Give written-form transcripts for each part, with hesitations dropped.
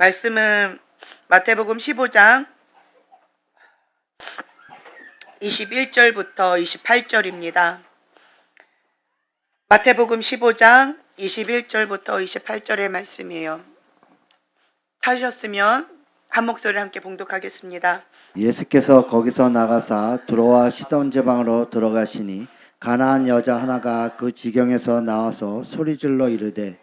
말씀은 마태복음 15장 21절부터 28절입니다. 마태복음 15장 21절부터 28절의 말씀이에요. 찾으셨으면 한 목소리 함께 봉독하겠습니다. 예수께서 거기서 나가사 두로와 시돈 지방으로 들어가시니 가나안 여자 하나가 그 지경에서 나와서 소리질러 이르되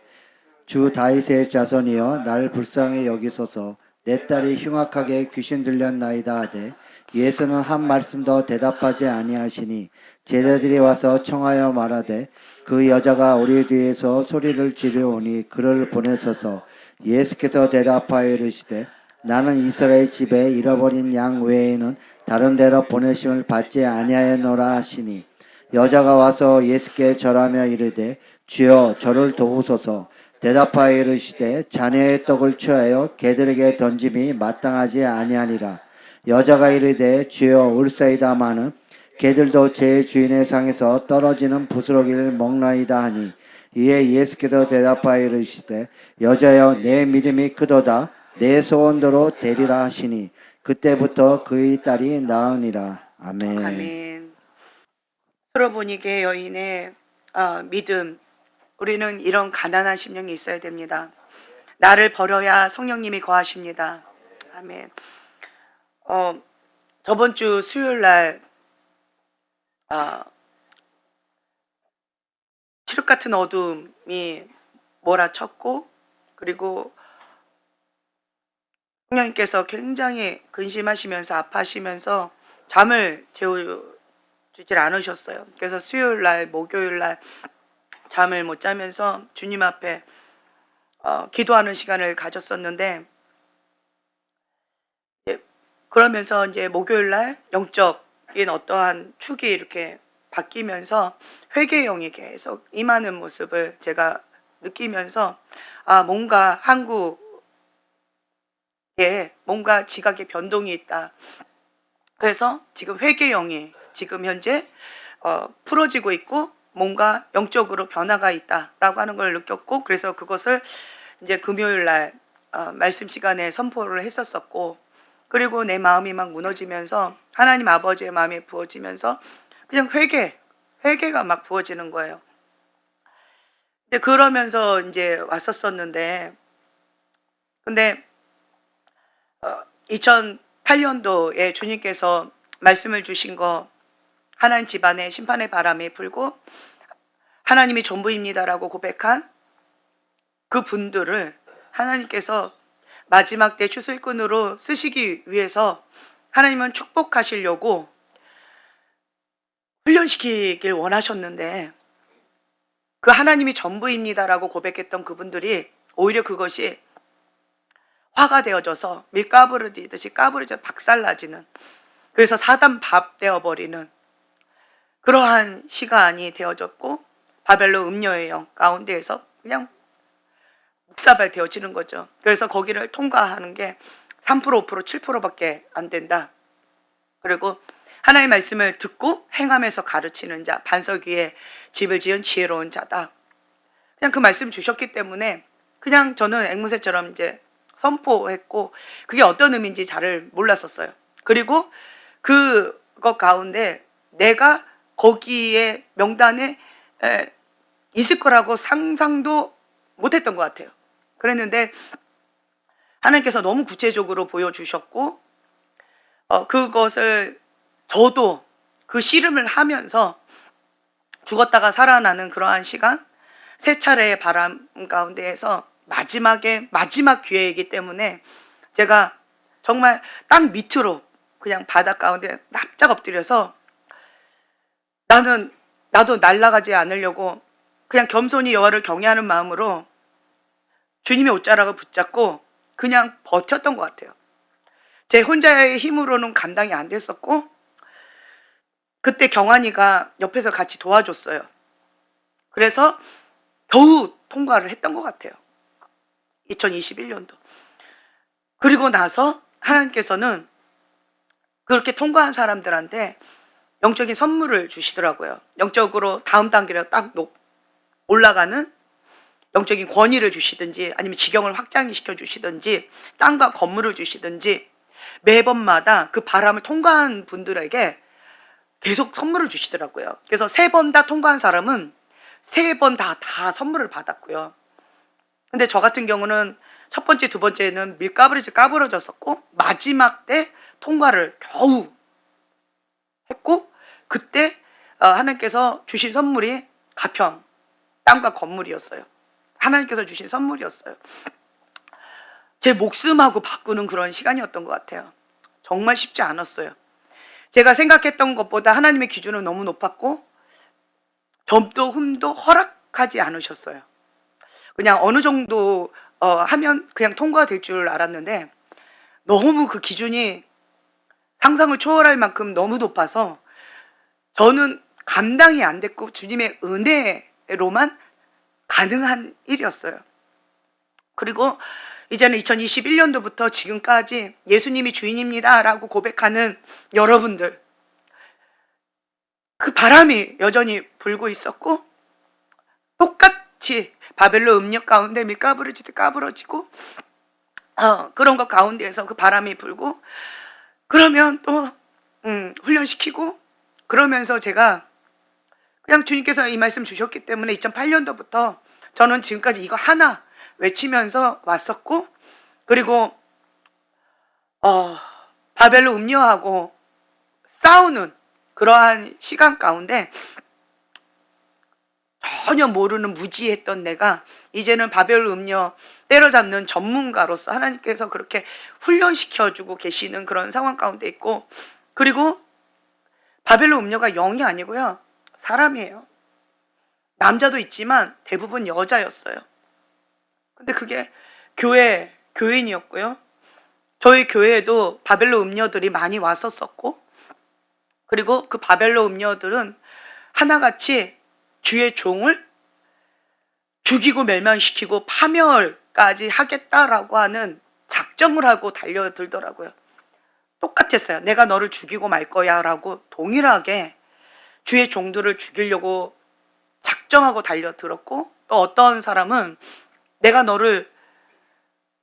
주 다윗의 자손이여 나를 불쌍히 여기소서 내 딸이 흉악하게 귀신 들렸나이다 하되 예수는 한 말씀도 대답하지 아니하시니 제자들이 와서 청하여 말하되 그 여자가 우리 뒤에서 소리를 지르오니 그를 보내소서. 예수께서 대답하여 이르시되 나는 이스라엘 집에 잃어버린 양 외에는 다른 데로 보내심을 받지 아니하였노라 하시니 여자가 와서 예수께 절하며 이르되 주여 저를 도우소서. 대답하여 이르시되 자녀의 떡을 취하여 개들에게 던짐이 마땅하지 아니하니라. 여자가 이르되 주여 울사이다마는 개들도 제 주인의 상에서 떨어지는 부스러기를 먹나이다 하니 이에 예수께서 대답하여 이르시되 여자여 내 믿음이 크도다 내 소원대로 되리라 하시니 그때부터 그의 딸이 나으니라. 아멘. 아멘. 서로보니게 여인의 믿음. 우리는 이런 가난한 심령이 있어야 됩니다. 나를 버려야 성령님이 거하십니다. 아멘. 저번 주 수요일 날 칠흑 같은 어둠이 몰아쳤고, 그리고 성령님께서 굉장히 근심하시면서 아파하시면서 잠을 재우질 않으셨어요. 그래서 수요일 날, 목요일 날 잠을 못 자면서 주님 앞에 기도하는 시간을 가졌었는데, 그러면서 이제 목요일 날 영적인 어떠한 축이 이렇게 바뀌면서 회개의 영이 계속 임하는 모습을 제가 느끼면서 뭔가 한국에 뭔가 지각의 변동이 있다. 그래서 지금 회개의 영이 지금 현재 풀어지고 있고 뭔가 영적으로 변화가 있다라고 하는 걸 느꼈고, 그래서 그것을 이제 금요일 날 말씀 시간에 선포를 했었었고, 그리고 내 마음이 막 무너지면서 하나님 아버지의 마음이 부어지면서 그냥 회개가 막 부어지는 거예요. 근데 그러면서 이제 왔었었는데, 근데 2008년도에 주님께서 말씀을 주신 거, 하나님 집안에 심판의 바람이 불고 하나님이 전부입니다라고 고백한 그 분들을 하나님께서 마지막 때 추수일꾼으로 쓰시기 위해서 하나님은 축복하시려고 훈련시키길 원하셨는데, 그 하나님이 전부입니다라고 고백했던 그분들이 오히려 그것이 화가 되어져서 밀가부르듯이 까부러져 박살나지는, 그래서 사단 밥 되어버리는 그러한 시간이 되어졌고, 바벨론 음녀의 영 가운데에서 그냥 묵사발 되어지는 거죠. 그래서 거기를 통과하는 게 3%, 5%, 7%밖에 안 된다. 그리고 하나님의 말씀을 듣고 행함에서 가르치는 자, 반석 위에 집을 지은 지혜로운 자다. 그냥 그 말씀 주셨기 때문에 그냥 저는 앵무새처럼 이제 선포했고, 그게 어떤 의미인지 잘 몰랐었어요. 그리고 그것 가운데 내가 거기에 명단에 있을 거라고 상상도 못했던 것 같아요. 그랬는데 하나님께서 너무 구체적으로 보여주셨고, 그것을 저도 그 씨름을 하면서 죽었다가 살아나는 그러한 시간, 세 차례의 바람 가운데에서 마지막 기회이기 때문에 제가 정말 땅 밑으로 그냥 바다 가운데 납작 엎드려서 나도 날아가지 않으려고 그냥 겸손히 여호와를 경외하는 마음으로 주님의 옷자락을 붙잡고 그냥 버텼던 것 같아요. 제 혼자의 힘으로는 감당이 안 됐었고, 그때 경환이가 옆에서 같이 도와줬어요. 그래서 겨우 통과를 했던 것 같아요. 2021년도. 그리고 나서 하나님께서는 그렇게 통과한 사람들한테 영적인 선물을 주시더라고요. 영적으로 다음 단계로 딱 올라가는 영적인 권위를 주시든지 아니면 지경을 확장시켜 주시든지 땅과 건물을 주시든지 매번마다 그 바람을 통과한 분들에게 계속 선물을 주시더라고요. 그래서 3번 다 통과한 사람은 3번 다 선물을 받았고요. 근데 저 같은 경우는 첫 번째, 두 번째는 까부러졌었고 마지막 때 통과를 겨우 했고 그때 하나님께서 주신 선물이 가평, 땅과 건물이었어요. 하나님께서 주신 선물이었어요. 제 목숨하고 바꾸는 그런 시간이었던 것 같아요. 정말 쉽지 않았어요. 제가 생각했던 것보다 하나님의 기준은 너무 높았고 점도 흠도 허락하지 않으셨어요. 그냥 어느 정도 하면 그냥 통과될 줄 알았는데 너무 그 기준이 상상을 초월할 만큼 너무 높아서 저는 감당이 안 됐고 주님의 은혜로만 가능한 일이었어요. 그리고 이제는 2021년도부터 지금까지 예수님이 주인입니다 라고 고백하는 여러분들, 그 바람이 여전히 불고 있었고 똑같이 바벨론 음력 가운데 까부러지고 그런 것 가운데에서 그 바람이 불고 그러면 또 훈련시키고 그러면서 제가 그냥 주님께서 이 말씀 주셨기 때문에 2008년도부터 저는 지금까지 이거 하나 외치면서 왔었고 그리고 바벨론 음녀하고 싸우는 그러한 시간 가운데 전혀 모르는 무지했던 내가 이제는 바벨론 음녀 때려잡는 전문가로서 하나님께서 그렇게 훈련시켜주고 계시는 그런 상황 가운데 있고 그리고 바벨론 음녀가 영이 아니고요. 사람이에요. 남자도 있지만 대부분 여자였어요. 근데 그게 교인이었고요. 저희 교회에도 바벨론 음녀들이 많이 왔었었고 그리고 그 바벨론 음녀들은 하나같이 주의 종을 죽이고 멸망시키고 파멸까지 하겠다라고 하는 작정을 하고 달려들더라고요. 똑같았어요. 내가 너를 죽이고 말 거야 라고 동일하게 주의 종들을 죽이려고 작정하고 달려들었고 또 어떤 사람은 내가 너를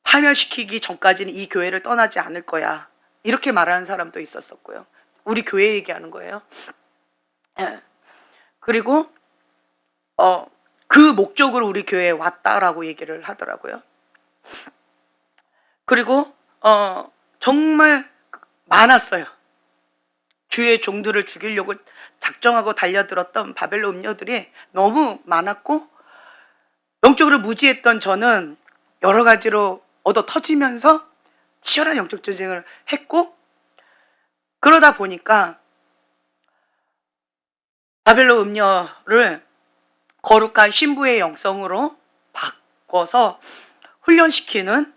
파멸시키기 전까지는 이 교회를 떠나지 않을 거야 이렇게 말하는 사람도 있었었고요. 우리 교회 얘기하는 거예요. 그리고 그 목적으로 우리 교회에 왔다라고 얘기를 하더라고요. 그리고 정말 많았어요. 주의 종들을 죽이려고 작정하고 달려들었던 바벨론 음녀들이 너무 많았고 영적으로 무지했던 저는 여러 가지로 얻어 터지면서 치열한 영적 전쟁을 했고 그러다 보니까 바벨론 음녀를 거룩한 신부의 영성으로 바꿔서 훈련시키는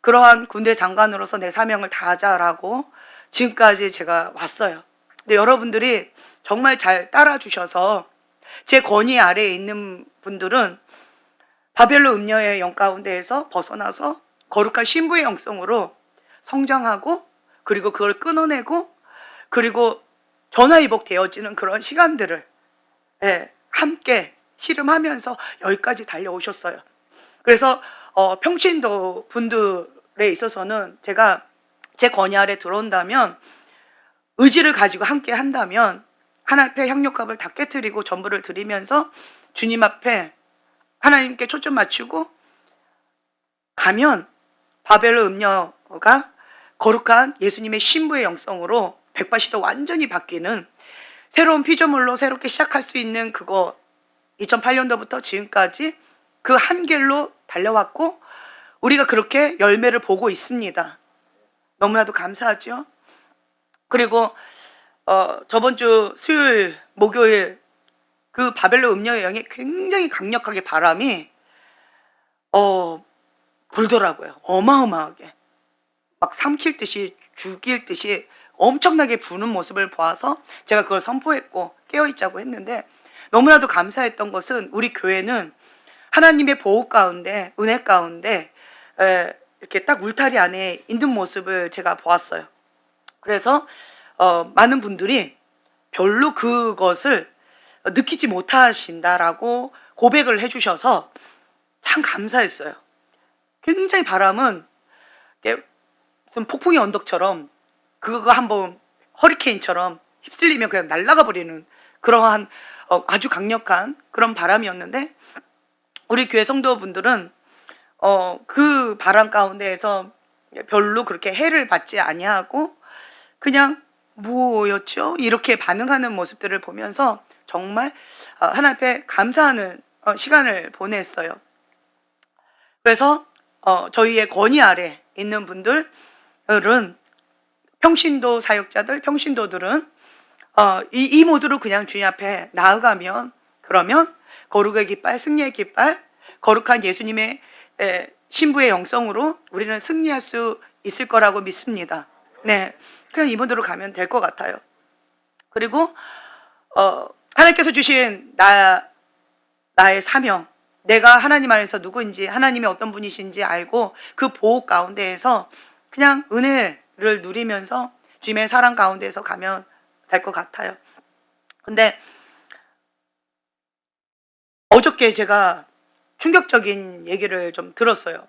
그러한 군대 장관으로서 내 사명을 다하자라고 지금까지 제가 왔어요. 근데 여러분들이 정말 잘 따라주셔서 제 권위 아래에 있는 분들은 바벨론 음녀의 영 가운데에서 벗어나서 거룩한 신부의 영성으로 성장하고 그리고 그걸 끊어내고 그리고 전화위복 되어지는 그런 시간들을 함께 씨름하면서 여기까지 달려오셨어요. 그래서 평신도 분들에 있어서는 제가 제 권위 아래 들어온다면 의지를 가지고 함께 한다면 하나님 앞에 향료값을 다 깨트리고 전부를 드리면서 주님 앞에 하나님께 초점 맞추고 가면 바벨론 음녀가 거룩한 예수님의 신부의 영성으로 180도 완전히 바뀌는 새로운 피조물로 새롭게 시작할 수 있는 그거 2008년도부터 지금까지 그 한 길로 달려왔고 우리가 그렇게 열매를 보고 있습니다. 너무나도 감사하죠. 그리고 저번 주 수요일, 목요일 그 바벨론 음녀의 영이 굉장히 강력하게 바람이 불더라고요. 어마어마하게 막 삼킬 듯이 죽일 듯이 엄청나게 부는 모습을 보아서 제가 그걸 선포했고 깨어있자고 했는데 너무나도 감사했던 것은 우리 교회는 하나님의 보호 가운데 은혜 가운데 이렇게 딱 울타리 안에 있는 모습을 제가 보았어요. 그래서 많은 분들이 별로 그것을 느끼지 못하신다라고 고백을 해주셔서 참 감사했어요. 굉장히 바람은 이게 무슨 폭풍의 언덕처럼 그거 한번 허리케인처럼 휩쓸리면 그냥 날아가 버리는 그러한 아주 강력한 그런 바람이었는데 우리 교회 성도분들은 그 바람 가운데에서 별로 그렇게 해를 받지 아니하고 그냥 뭐였죠? 이렇게 반응하는 모습들을 보면서 정말 하나님 앞에 감사하는 시간을 보냈어요. 그래서 저희의 권위 아래 있는 분들은 평신도 사역자들, 평신도들은 이 모두로 그냥 주님 앞에 나아가면 그러면 거룩의 깃발, 승리의 깃발, 거룩한 예수님의 신부의 영성으로 우리는 승리할 수 있을 거라고 믿습니다. 네, 그냥 이모대로 가면 될 것 같아요. 그리고 하나님께서 주신 나의 사명, 내가 하나님 안에서 누구인지 하나님이 어떤 분이신지 알고 그 보호 가운데에서 그냥 은혜를 누리면서 주님의 사랑 가운데에서 가면 될 것 같아요. 근데 어저께 제가 충격적인 얘기를 좀 들었어요.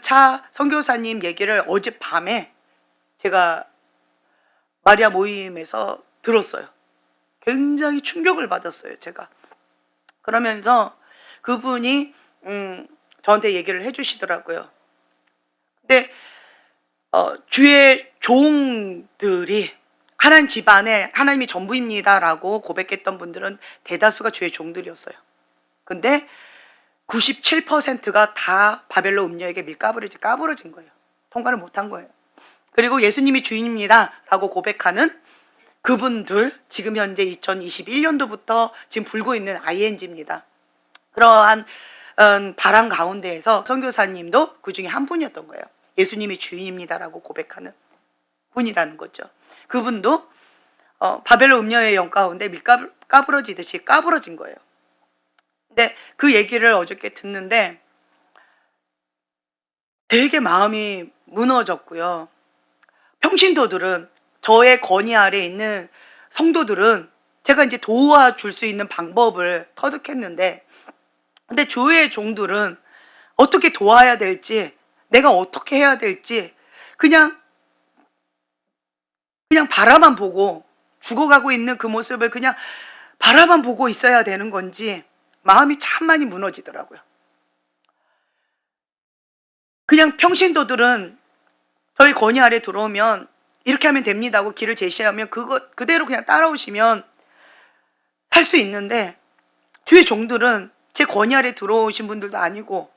차 선교사님 얘기를 어젯밤에 제가 마리아 모임에서 들었어요. 굉장히 충격을 받았어요, 제가. 그러면서 그분이 저한테 얘기를 해주시더라고요. 근데 주의 종들이 하나님 집안에 하나님이 전부입니다라고 고백했던 분들은 대다수가 주의 종들이었어요. 근데 97%가 다 바벨론 음녀에게 까부러진 거예요. 통과를 못한 거예요. 그리고 예수님이 주인입니다라고 고백하는 그분들 지금 현재 2021년도부터 지금 불고 있는 ING입니다. 그러한 바람 가운데에서 선교사님도 그 중에 한 분이었던 거예요. 예수님이 주인입니다라고 고백하는 분이라는 거죠. 그분도 바벨론 음녀의 영 가운데 까부러지듯이 까부러진 거예요. 근데 그 얘기를 어저께 듣는데 되게 마음이 무너졌고요. 평신도들은 저의 권위 아래 있는 성도들은 제가 이제 도와줄 수 있는 방법을 터득했는데 근데 교회의 종들은 어떻게 도와야 될지 내가 어떻게 해야 될지 그냥 바라만 보고 죽어가고 있는 그 모습을 그냥 바라만 보고 있어야 되는 건지 마음이 참 많이 무너지더라고요. 그냥 평신도들은 저희 권위 아래 들어오면 이렇게 하면 됩니다 하고 길을 제시하면 그거 그대로 그냥 따라오시면 살 수 있는데 주의 종들은 제 권위 아래 들어오신 분들도 아니고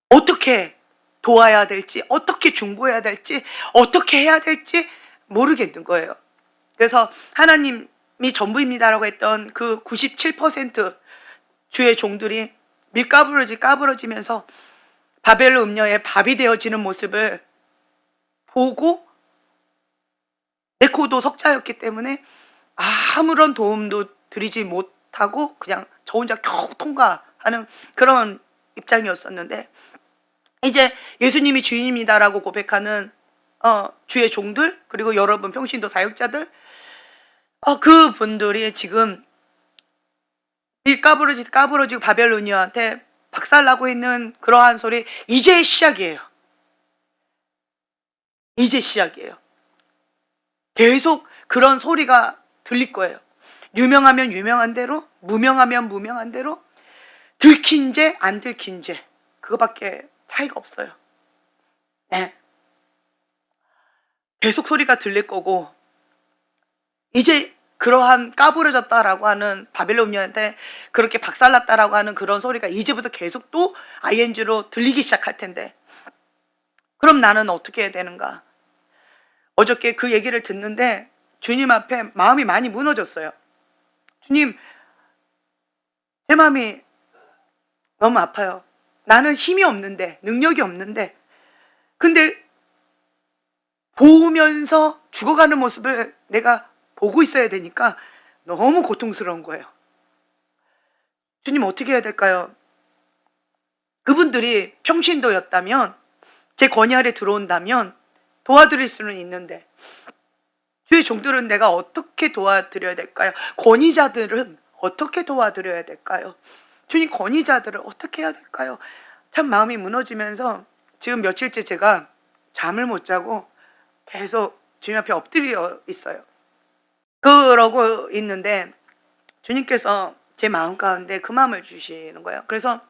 어떻게 도와야 될지 어떻게 중보해야 될지 어떻게 해야 될지 모르겠는 거예요. 그래서 하나님이 전부입니다라고 했던 그 97% 주의 종들이 까부러지면서 바벨론 음녀의 밥이 되어지는 모습을 보고 네코도 석자였기 때문에 아무런 도움도 드리지 못하고 그냥 저 혼자 겨우 통과하는 그런 입장이었었는데 이제 예수님이 주인입니다라고 고백하는 주의 종들 그리고 여러분 평신도 사역자들 그분들이 지금 까부러지고 바벨론이한테 박살나고 있는 그러한 소리 이제 시작이에요. 이제 시작이에요. 계속 그런 소리가 들릴 거예요. 유명하면 유명한 대로, 무명하면 무명한 대로, 들킨 죄, 안 들킨 죄 그거밖에 차이가 없어요. 네. 계속 소리가 들릴 거고 이제 그러한 까부러졌다라고 하는 바벨론 음녀한테 그렇게 박살났다라고 하는 그런 소리가 이제부터 계속 또 ING로 들리기 시작할 텐데 그럼 나는 어떻게 해야 되는가? 어저께 그 얘기를 듣는데 주님 앞에 마음이 많이 무너졌어요. 주님, 제 마음이 너무 아파요. 나는 힘이 없는데 능력이 없는데 근데 보면서 죽어가는 모습을 내가 보고 있어야 되니까 너무 고통스러운 거예요. 주님 어떻게 해야 될까요? 그분들이 평신도였다면 제 권위 아래 들어온다면 도와드릴 수는 있는데 주의 종들은 내가 어떻게 도와드려야 될까요? 권위자들은 어떻게 도와드려야 될까요? 주님, 권위자들을 어떻게 해야 될까요? 참 마음이 무너지면서 지금 며칠째 제가 잠을 못 자고 계속 주님 앞에 엎드려 있어요. 그러고 있는데 주님께서 제 마음 가운데 그 마음을 주시는 거예요. 그래서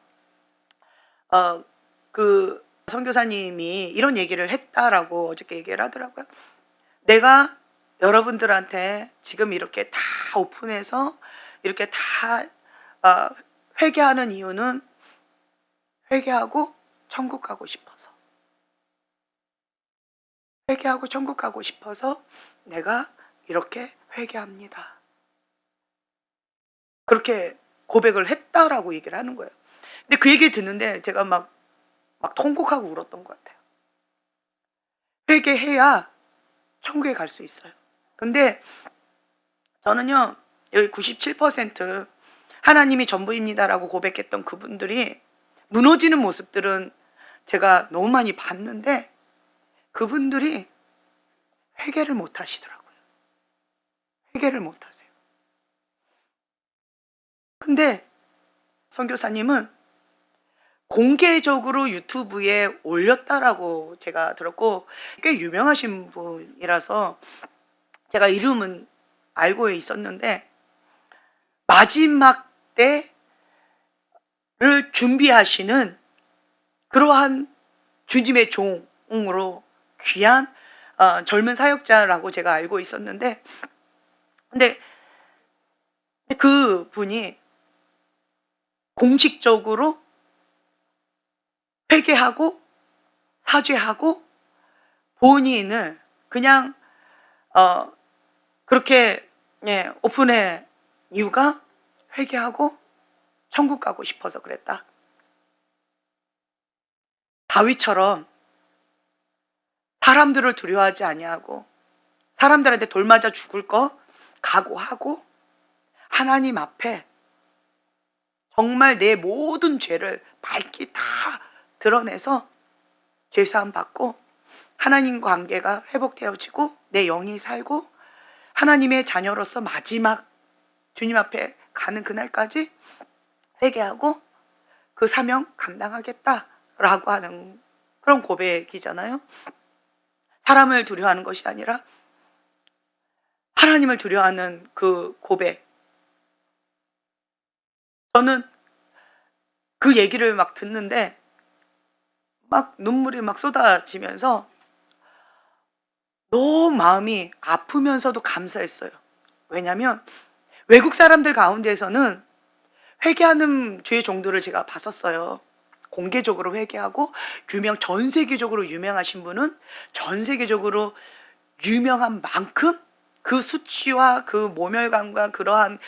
그 선교사님이 이런 얘기를 했다라고 어저께 얘기를 하더라고요. 내가 여러분들한테 지금 이렇게 다 오픈해서 이렇게 다 회개하는 이유는 회개하고 천국 가고 싶어서, 회개하고 천국 가고 싶어서 내가 이렇게 회개합니다. 그렇게 고백을 했다라고 얘기를 하는 거예요. 근데 그 얘기를 듣는데 제가 막 통곡하고 울었던 것 같아요. 회개해야 천국에 갈 수 있어요. 근데 저는요, 여기 97% 하나님이 전부입니다라고 고백했던 그분들이 무너지는 모습들은 제가 너무 많이 봤는데 그분들이 회개를 못 하시더라고요. 회개를 못 하세요. 근데 선교사님은 공개적으로 유튜브에 올렸다라고 제가 들었고, 꽤 유명하신 분이라서 제가 이름은 알고 있었는데, 마지막 때를 준비하시는 그러한 주님의 종으로 귀한 젊은 사역자라고 제가 알고 있었는데, 근데 그 분이 공식적으로 회개하고 사죄하고 본인을 그냥 그렇게 오픈해 이유가 회개하고 천국 가고 싶어서 그랬다. 다윗처럼 사람들을 두려워하지 아니하고 사람들한테 돌맞아 죽을 거 각오하고 하나님 앞에 정말 내 모든 죄를 밝히 다 드러내서 죄사함 받고 하나님 관계가 회복되어지고 내 영이 살고 하나님의 자녀로서 마지막 주님 앞에 가는 그날까지 회개하고 그 사명 감당하겠다라고 하는 그런 고백이잖아요. 사람을 두려워하는 것이 아니라 하나님을 두려워하는 그 고백. 저는 그 얘기를 막 듣는데 막 눈물이 막 쏟아지면서 너무 마음이 아프면서도 감사했어요. 왜냐하면 외국 사람들 가운데에서는 회개하는 주의 종들을 제가 봤었어요. 공개적으로 회개하고 전 세계적으로 유명하신 분은 전 세계적으로 유명한 만큼 그 수치와 그 모멸감과 그러한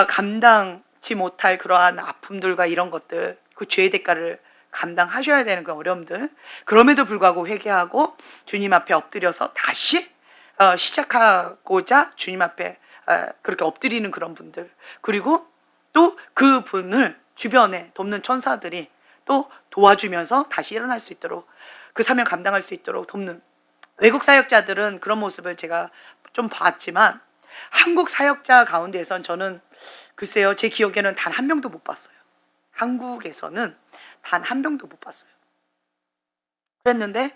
감당치 못할 그러한 아픔들과 이런 것들, 그 죄의 대가를 감당하셔야 되는 그 어려움들, 그럼에도 불구하고 회개하고 주님 앞에 엎드려서 다시 시작하고자 주님 앞에 그렇게 엎드리는 그런 분들, 그리고 또 그 분을 주변에 돕는 천사들이 또 도와주면서 다시 일어날 수 있도록 그 사명 감당할 수 있도록 돕는 외국 사역자들은 그런 모습을 제가 좀 봤지만 한국 사역자 가운데선 저는 글쎄요, 제 기억에는 단 한 명도 못 봤어요. 한국에서는 단 한 명도 못 봤어요. 그랬는데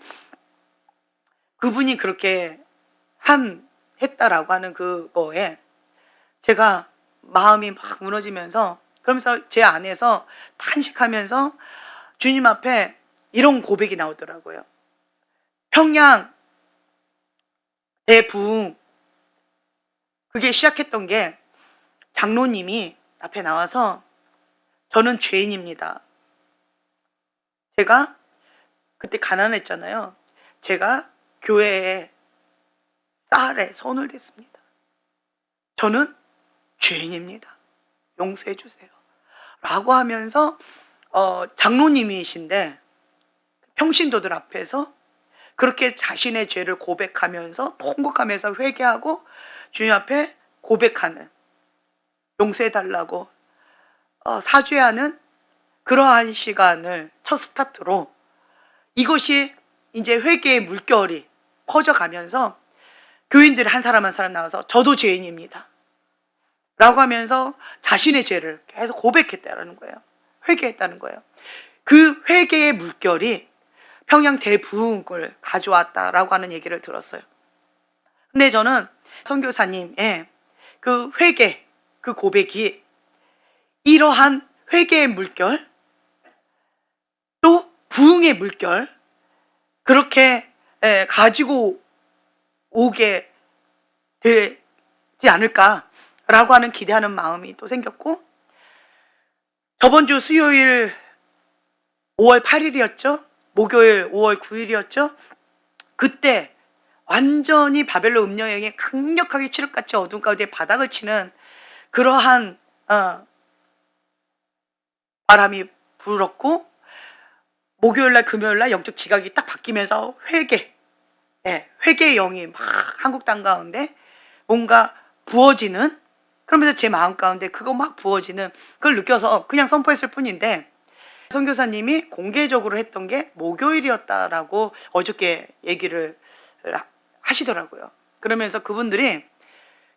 그분이 그렇게 했다라고 하는 그거에 제가 마음이 막 무너지면서, 그러면서 제 안에서 탄식하면서 주님 앞에 이런 고백이 나오더라고요. 평양 대부흥 그게 시작했던 게 장로님이 앞에 나와서 저는 죄인입니다. 제가 그때 가난했잖아요. 제가 교회에 쌀에 손을 댔습니다. 저는 죄인입니다. 용서해 주세요. 라고 하면서 장로님이신데 평신도들 앞에서 그렇게 자신의 죄를 고백하면서 통곡하면서 회개하고 주님 앞에 고백하는, 용서해달라고 사죄하는 그러한 시간을 첫 스타트로 이것이 이제 회개의 물결이 퍼져가면서 교인들이 한 사람 한 사람 나와서 저도 죄인입니다. 라고 하면서 자신의 죄를 계속 고백했다라는 거예요. 회개했다는 거예요. 그 회개의 물결이 평양 대부흥을 가져왔다라고 하는 얘기를 들었어요. 근데 저는 선교사님의 그 회개, 그 고백이 이러한 회개의 물결, 또 부흥의 물결, 그렇게 가지고 오게 되지 않을까라고 하는 기대하는 마음이 또 생겼고, 저번 주 수요일 5월 8일이었죠? 목요일 5월 9일이었죠? 그때 완전히 바벨론 음녀여행이 강력하게 칠흑같이 어둠 가운데 바닥을 치는 그러한 바람이 불었고, 목요일날 금요일날 영적 지각이 딱 바뀌면서 회개의 영이 막 한국 땅 가운데 뭔가 부어지는, 그러면서 제 마음 가운데 그거 막 부어지는 그걸 느껴서 그냥 선포했을 뿐인데, 선교사님이 공개적으로 했던 게 목요일이었다라고 어저께 얘기를 하시더라고요. 그러면서 그분들이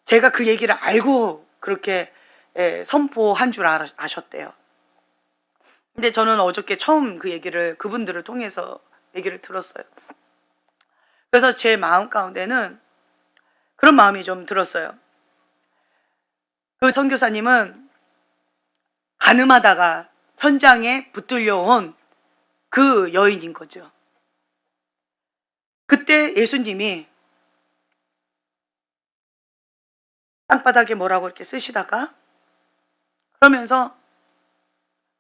제가 그 얘기를 알고 그렇게 선포한 줄 아셨대요. 근데 저는 어저께 처음 그 얘기를 그분들을 통해서 얘기를 들었어요. 그래서 제 마음 가운데는 그런 마음이 좀 들었어요. 그 선교사님은 가늠하다가 현장에 붙들려 온 그 여인인 거죠. 그때 예수님이 땅바닥에 뭐라고 이렇게 쓰시다가 그러면서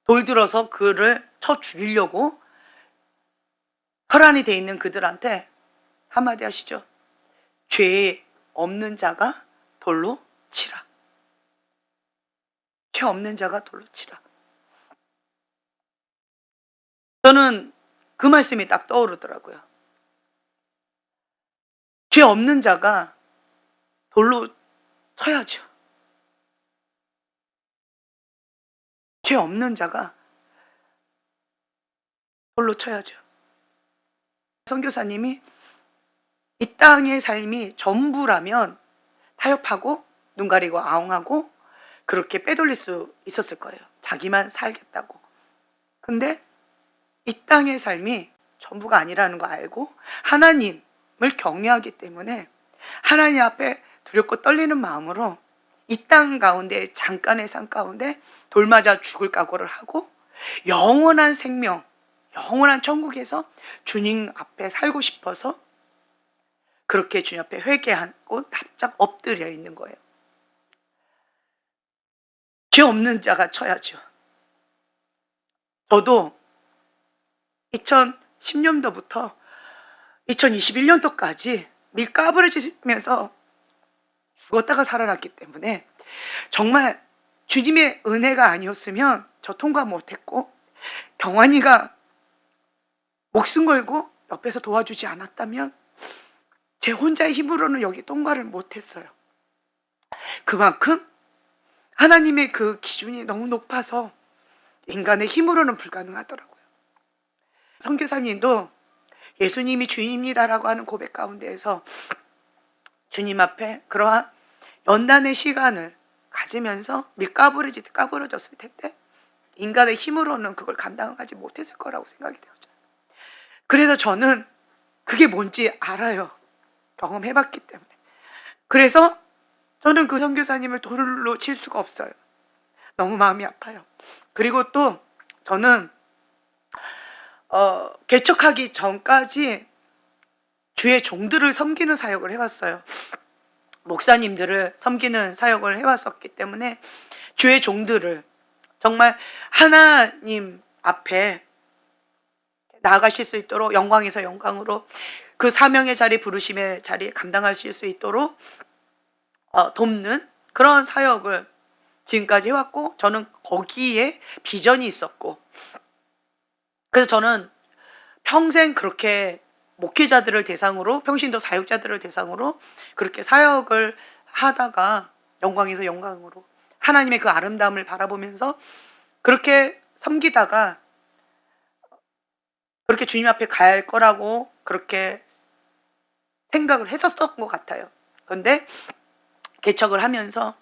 돌 들어서 그를 쳐 죽이려고 혈안이 돼 있는 그들한테 한마디 하시죠. 죄 없는 자가 돌로 치라. 죄 없는 자가 돌로 치라. 저는 그 말씀이 딱 떠오르더라고요. 죄 없는 자가 돌로 쳐야죠. 죄 없는 자가 돌로 쳐야죠. 선교사님이 이 땅의 삶이 전부라면 타협하고 눈 가리고 아웅하고 그렇게 빼돌릴 수 있었을 거예요. 자기만 살겠다고. 근데 이 땅의 삶이 전부가 아니라는 거 알고 하나님을 경외하기 때문에 하나님 앞에 두렵고 떨리는 마음으로 이 땅 가운데 잠깐의 삶 가운데 돌 맞아 죽을 각오를 하고 영원한 생명, 영원한 천국에서 주님 앞에 살고 싶어서 그렇게 주님 앞에 회개하고 납작 엎드려 있는 거예요. 죄 없는 자가 쳐야죠. 저도 2010년도부터 2021년도까지 밀가부러지면서 죽었다가 살아났기 때문에 정말 주님의 은혜가 아니었으면 저 통과 못했고, 경환이가 목숨 걸고 옆에서 도와주지 않았다면 제 혼자의 힘으로는 여기 통과를 못했어요. 그만큼 하나님의 그 기준이 너무 높아서 인간의 힘으로는 불가능하더라고요. 선교사님도 예수님이 주인입니다라고 하는 고백 가운데에서 주님 앞에 그러한 연단의 시간을 가지면서 밀가부러지듯 까부러졌을 텐데 인간의 힘으로는 그걸 감당하지 못했을 거라고 생각이 되었죠. 그래서 저는 그게 뭔지 알아요. 경험해봤기 때문에. 그래서 저는 그 선교사님을 돌로 칠 수가 없어요. 너무 마음이 아파요. 그리고 또 저는 개척하기 전까지 주의 종들을 섬기는 사역을 해왔어요. 목사님들을 섬기는 사역을 해왔었기 때문에 주의 종들을 정말 하나님 앞에 나아가실 수 있도록 영광에서 영광으로 그 사명의 자리, 부르심의 자리 감당하실 수 있도록 돕는 그런 사역을 지금까지 해왔고, 저는 거기에 비전이 있었고, 그래서 저는 평생 그렇게 목회자들을 대상으로, 평신도 사역자들을 대상으로 그렇게 사역을 하다가 영광에서 영광으로 하나님의 그 아름다움을 바라보면서 그렇게 섬기다가 그렇게 주님 앞에 갈 거라고 그렇게 생각을 했었던 것 같아요. 그런데 개척을 하면서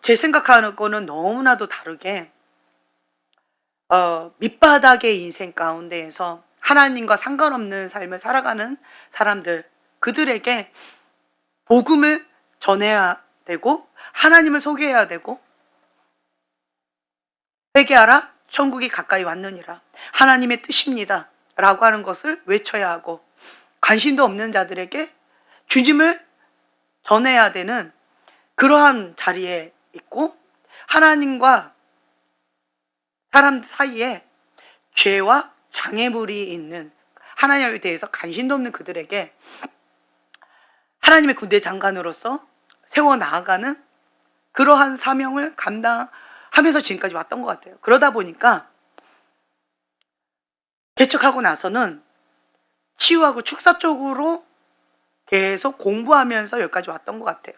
제 생각하는 거는 너무나도 다르게 밑바닥의 인생 가운데에서 하나님과 상관없는 삶을 살아가는 사람들, 그들에게 복음을 전해야 되고 하나님을 소개해야 되고, 회개하라 천국이 가까이 왔느니라, 하나님의 뜻입니다 라고 하는 것을 외쳐야 하고, 관심도 없는 자들에게 주님을 전해야 되는 그러한 자리에 있고, 하나님과 사람 사이에 죄와 장애물이 있는, 하나님에 대해서 관심도 없는 그들에게 하나님의 군대 장관으로서 세워 나아가는 그러한 사명을 감당하면서 지금까지 왔던 것 같아요. 그러다 보니까 개척하고 나서는 치유하고 축사 쪽으로 계속 공부하면서 여기까지 왔던 것 같아요.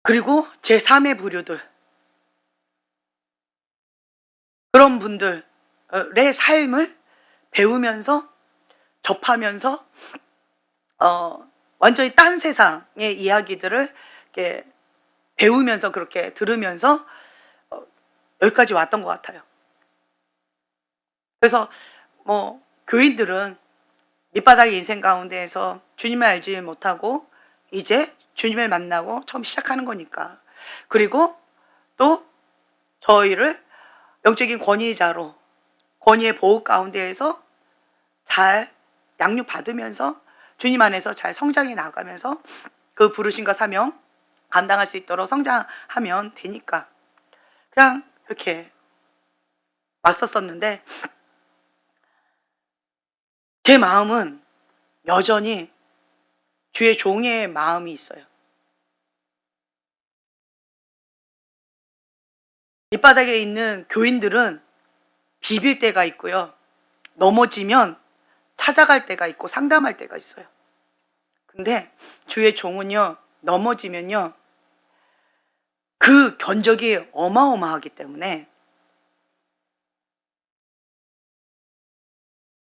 그리고 제3의 부류들, 그런 분들의 삶을 배우면서 접하면서 완전히 딴 세상의 이야기들을 이렇게 배우면서, 그렇게 들으면서 여기까지 왔던 것 같아요. 그래서 교인들은 밑바닥의 인생 가운데에서 주님을 알지 못하고 이제 주님을 만나고 처음 시작하는 거니까, 그리고 또 저희를 영적인 권위자로, 권위의 보호 가운데에서 잘 양육받으면서 주님 안에서 잘 성장해 나가면서 그 부르심과 사명 감당할 수 있도록 성장하면 되니까 그냥 이렇게 왔었었는데, 제 마음은 여전히 주의 종의 마음이 있어요. 밑바닥에 있는 교인들은 비빌 때가 있고요, 넘어지면 찾아갈 때가 있고 상담할 때가 있어요. 근데 주의 종은요, 넘어지면요 그 견적이 어마어마하기 때문에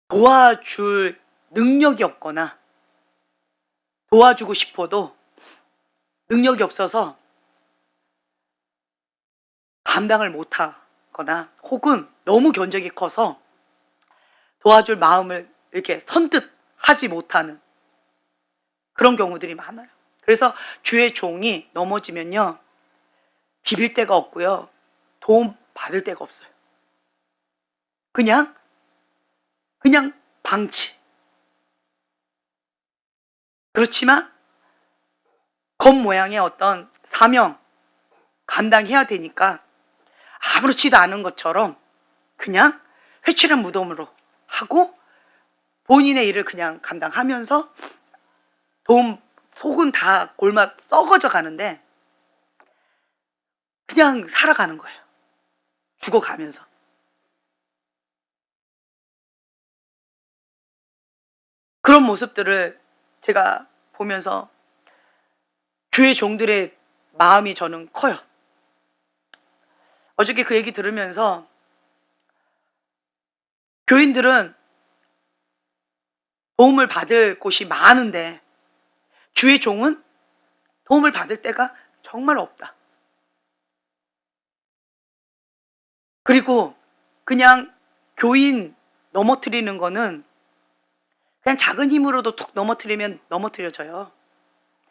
도와줄 능력이 없거나 도와주고 싶어도 능력이 없어서 감당을 못하거나, 혹은 너무 견적이 커서 도와줄 마음을 이렇게 선뜻 하지 못하는 그런 경우들이 많아요. 그래서 주의 종이 넘어지면요 비빌 데가 없고요, 도움 받을 데가 없어요. 그냥 방치. 그렇지만 겉모양의 어떤 사명 감당해야 되니까 아무렇지도 않은 것처럼 그냥 회칠한 무덤으로 하고 본인의 일을 그냥 감당하면서 속은 다 골마 썩어져 가는데 그냥 살아가는 거예요. 죽어가면서. 그런 모습들을 제가 보면서 주의 종들의 마음이 저는 커요. 어저께 그 얘기 들으면서 교인들은 도움을 받을 곳이 많은데 주의 종은 도움을 받을 때가 정말 없다. 그리고 그냥 교인 넘어뜨리는 거는 그냥 작은 힘으로도 툭 넘어뜨리면 넘어뜨려져요.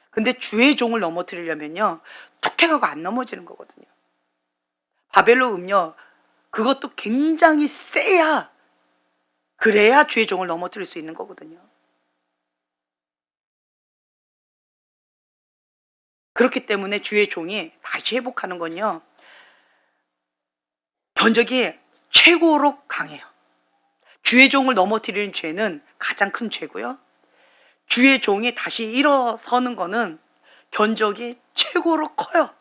근데 주의 종을 넘어뜨리려면요 툭 해가고 안 넘어지는 거거든요. 바벨로 음료 그것도 굉장히 세야, 그래야 주의 종을 넘어뜨릴 수 있는 거거든요. 그렇기 때문에 주의 종이 다시 회복하는 건요 견적이 최고로 강해요. 주의 종을 넘어뜨리는 죄는 가장 큰 죄고요, 주의 종이 다시 일어서는 거는 견적이 최고로 커요.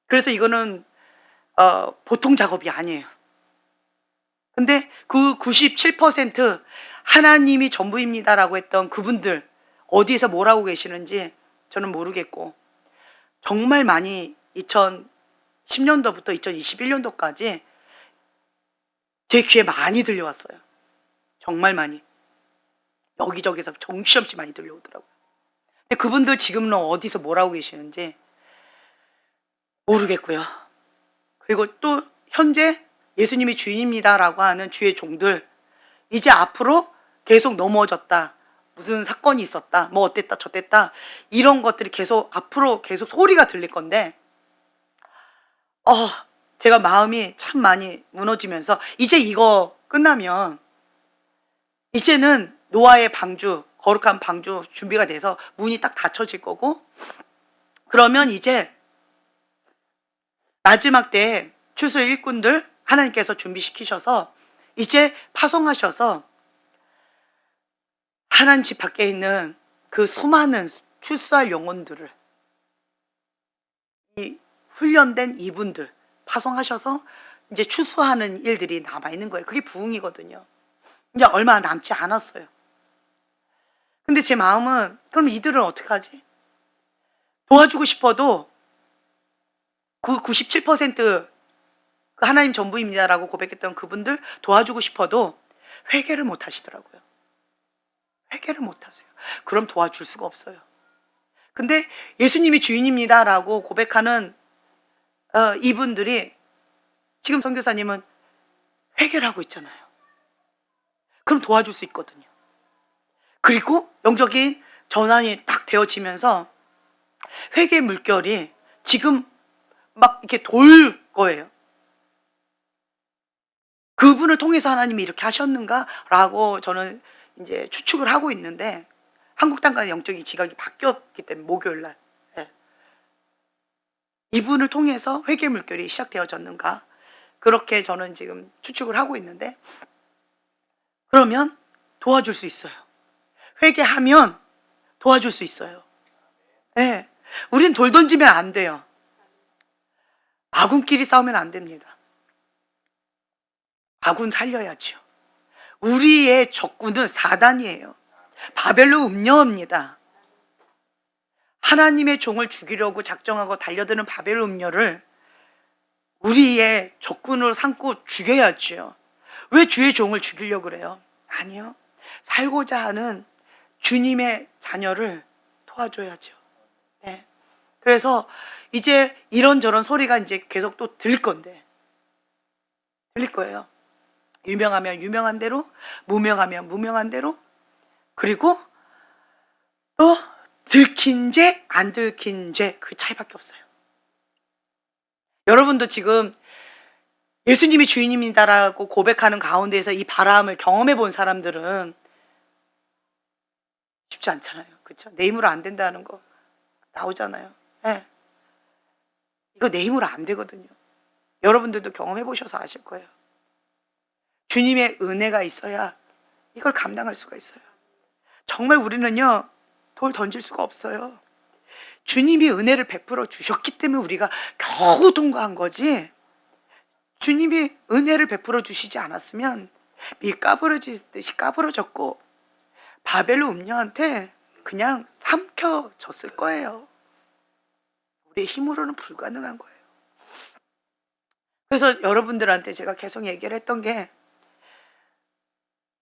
그래서 이거는 보통 작업이 아니에요. 근데 그 97% 하나님이 전부입니다라고 했던 그분들 어디에서 뭘 하고 계시는지 저는 모르겠고, 정말 많이 2010년도부터 2021년도까지 제 귀에 많이 들려왔어요. 정말 많이. 여기저기서 정신없이 많이 들려오더라고요. 근데 그분들 지금은 어디서 뭘 하고 계시는지 모르겠고요. 그리고 또 현재 예수님이 주인입니다라고 하는 주의 종들, 이제 앞으로 계속 넘어졌다, 무슨 사건이 있었다, 뭐 어땠다 저땠다, 이런 것들이 계속 앞으로 계속 소리가 들릴 건데, 제가 마음이 참 많이 무너지면서, 이제 이거 끝나면 이제는 노아의 방주, 거룩한 방주 준비가 돼서 문이 딱 닫혀질 거고, 그러면 이제 마지막 때에 추수의 일꾼들 하나님께서 준비시키셔서 이제 파송하셔서 하나님 집 밖에 있는 그 수많은 출소할 영혼들을, 이 훈련된 이분들 파송하셔서 이제 추수하는 일들이 남아있는 거예요. 그게 부흥이거든요. 이제 얼마 남지 않았어요. 근데 제 마음은, 그럼 이들은 어떻게 하지? 도와주고 싶어도 그 97% 그 하나님 전부입니다라고 고백했던 그분들 도와주고 싶어도 회개를 못 하시더라고요. 회개를 못 하세요. 그럼 도와줄 수가 없어요. 근데 예수님이 주인입니다라고 고백하는 이분들이, 지금 선교사님은 회개를 하고 있잖아요. 그럼 도와줄 수 있거든요. 그리고 영적인 전환이 딱 되어지면서 회개의 물결이 지금 막 이렇게 돌 거예요. 그분을 통해서 하나님이 이렇게 하셨는가라고 저는 이제 추측을 하고 있는데, 한국 땅과의 영적인 지각이 바뀌었기 때문에 목요일 날, 이분을 통해서 회개 물결이 시작되어졌는가, 그렇게 저는 지금 추측을 하고 있는데, 그러면 도와줄 수 있어요. 회개하면 도와줄 수 있어요. 네. 우린 돌 던지면 안 돼요. 아군끼리 싸우면 안 됩니다. 아군 살려야죠. 우리의 적군은 사단이에요. 바벨로 음녀입니다. 하나님의 종을 죽이려고 작정하고 달려드는 바벨로 음녀를 우리의 적군으로 삼고 죽여야죠. 왜 주의 종을 죽이려고 그래요? 아니요. 살고자 하는 주님의 자녀를 도와줘야죠. 네. 그래서 이제 이런저런 소리가 이제 계속 또 들릴 건데, 들릴 거예요. 유명하면 유명한 대로, 무명하면 무명한 대로, 그리고 또 들킨 죄, 안 들킨 죄, 그 차이밖에 없어요. 여러분도 지금 예수님이 주인입니다라고 고백하는 가운데에서 이 바람을 경험해 본 사람들은 쉽지 않잖아요. 그렇죠? 내 힘으로 안 된다는 거 나오잖아요. 네. 이거 내 힘으로 안 되거든요. 여러분들도 경험해 보셔서 아실 거예요. 주님의 은혜가 있어야 이걸 감당할 수가 있어요. 정말 우리는요, 돌 던질 수가 없어요. 주님이 은혜를 베풀어 주셨기 때문에 우리가 겨우 통과한 거지, 주님이 은혜를 베풀어 주시지 않았으면 밀 까부러지듯이 까부러졌고 바벨로 음녀한테 그냥 삼켜졌을 거예요. 우리의 힘으로는 불가능한 거예요. 그래서 여러분들한테 제가 계속 얘기를 했던 게,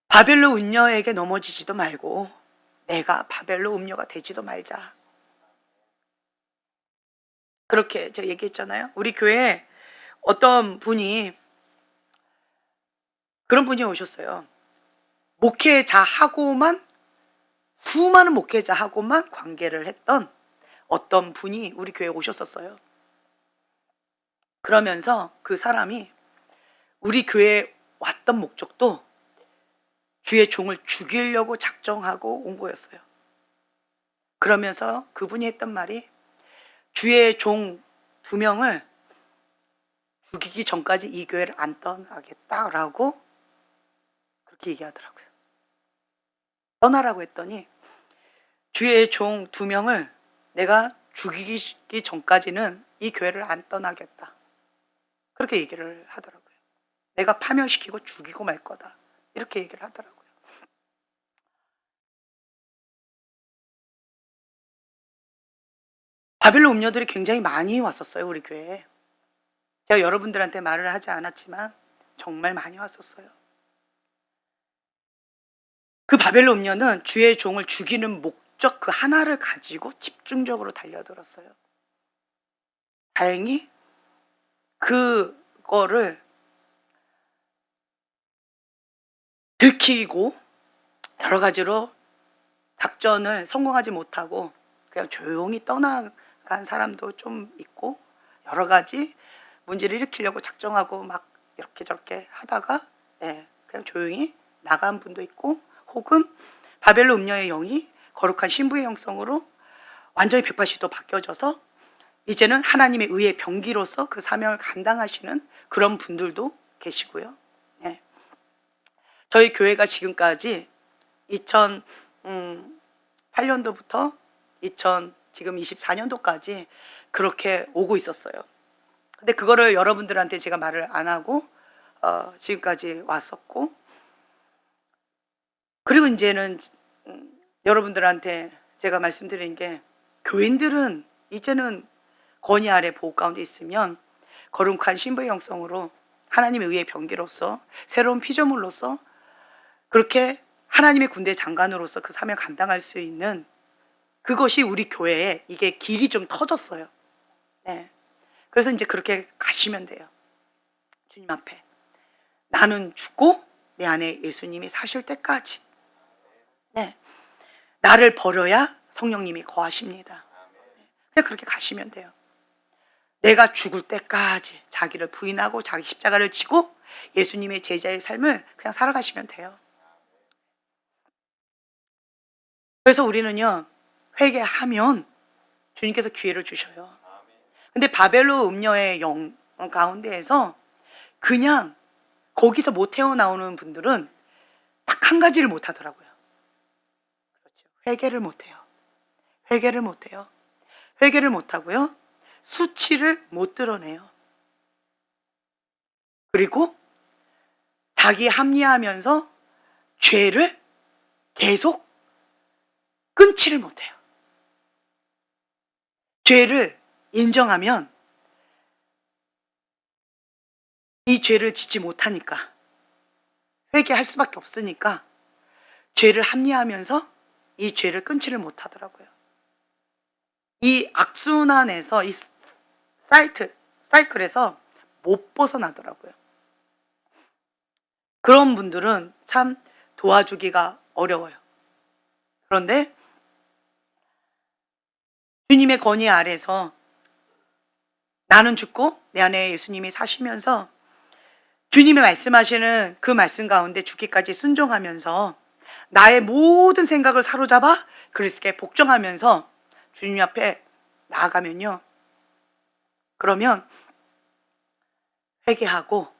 바벨로 음녀에게 넘어지지도 말고 내가 바벨로 음녀가 되지도 말자. 그렇게 제가 얘기했잖아요. 우리 교회에 어떤 분이, 그런 분이 오셨어요. 목회자하고만, 수많은 목회자하고만 관계를 했던 어떤 분이 우리 교회에 오셨었어요. 그러면서 그 사람이 우리 교회에 왔던 목적도 주의 종을 죽이려고 작정하고 온 거였어요. 그러면서 그분이 했던 말이, 주의 종 2명을 죽이기 전까지 이 교회를 안 떠나겠다라고 그렇게 얘기하더라고요. 떠나라고 했더니, 주의 종 2명을 내가 죽이기 전까지는 이 교회를 안 떠나겠다, 그렇게 얘기를 하더라고요. 내가 파멸시키고 죽이고 말 거다, 이렇게 얘기를 하더라고요. 바벨로 음녀들이 굉장히 많이 왔었어요, 우리 교회에. 제가 여러분들한테 말을 하지 않았지만 정말 많이 왔었어요. 그 바벨로 음녀는 주의 종을 죽이는 목적 그 하나를 가지고 집중적으로 달려들었어요. 다행히 그거를 들키고 여러 가지로 작전을 성공하지 못하고 그냥 조용히 떠나간 사람도 좀 있고, 여러 가지 문제를 일으키려고 작정하고 막 이렇게 저렇게 하다가 그냥 조용히 나간 분도 있고, 혹은 바벨론 음녀의 영이 거룩한 신부의 형성으로 완전히 180도 바뀌어져서 이제는 하나님의 의의 병기로서 그 사명을 감당하시는 그런 분들도 계시고요. 저희 교회가 지금까지 2008년도부터 지금 24년도까지 그렇게 오고 있었어요. 근데 그거를 여러분들한테 제가 말을 안 하고 지금까지 왔었고, 그리고 이제는 여러분들한테 제가 말씀드린 게, 교인들은 이제는 권위 아래 보호 가운데 있으면 거룩한 신부의 형성으로 하나님의 의의 병기로서 새로운 피조물로서 그렇게 하나님의 군대 장관으로서 그 사명을 감당할 수 있는, 그것이 우리 교회에 이게 길이 좀 터졌어요. 그래서 이제 그렇게 가시면 돼요. 주님 앞에 나는 죽고 내 안에 예수님이 사실 때까지 나를 버려야 성령님이 거하십니다. 그냥 그렇게 가시면 돼요. 내가 죽을 때까지 자기를 부인하고 자기 십자가를 지고 예수님의 제자의 삶을 그냥 살아가시면 돼요. 그래서 우리는요, 회개하면 주님께서 기회를 주셔요. 근데 바벨론 음녀의 영 가운데에서 그냥 거기서 못 헤어나오는 분들은 딱 한 가지를 못 하더라고요. 그렇죠. 회개를 못 해요. 회개를 못 해요. 회개를 못 하고요. 수치를 못 드러내요. 그리고 자기 합리화하면서 죄를 계속 끊지를 못해요. 죄를 인정하면 이 죄를 짓지 못하니까, 회개할 수밖에 없으니까 죄를 합리화하면서 이 죄를 끊지를 못하더라고요. 이 악순환에서, 이 사이클에서 못 벗어나더라고요. 그런 분들은 참 도와주기가 어려워요. 그런데 주님의 권위 아래서 나는 죽고 내 안에 예수님이 사시면서 주님이 말씀하시는 그 말씀 가운데 죽기까지 순종하면서 나의 모든 생각을 사로잡아 그리스도께 복종하면서 주님 앞에 나아가면요, 그러면 회개하고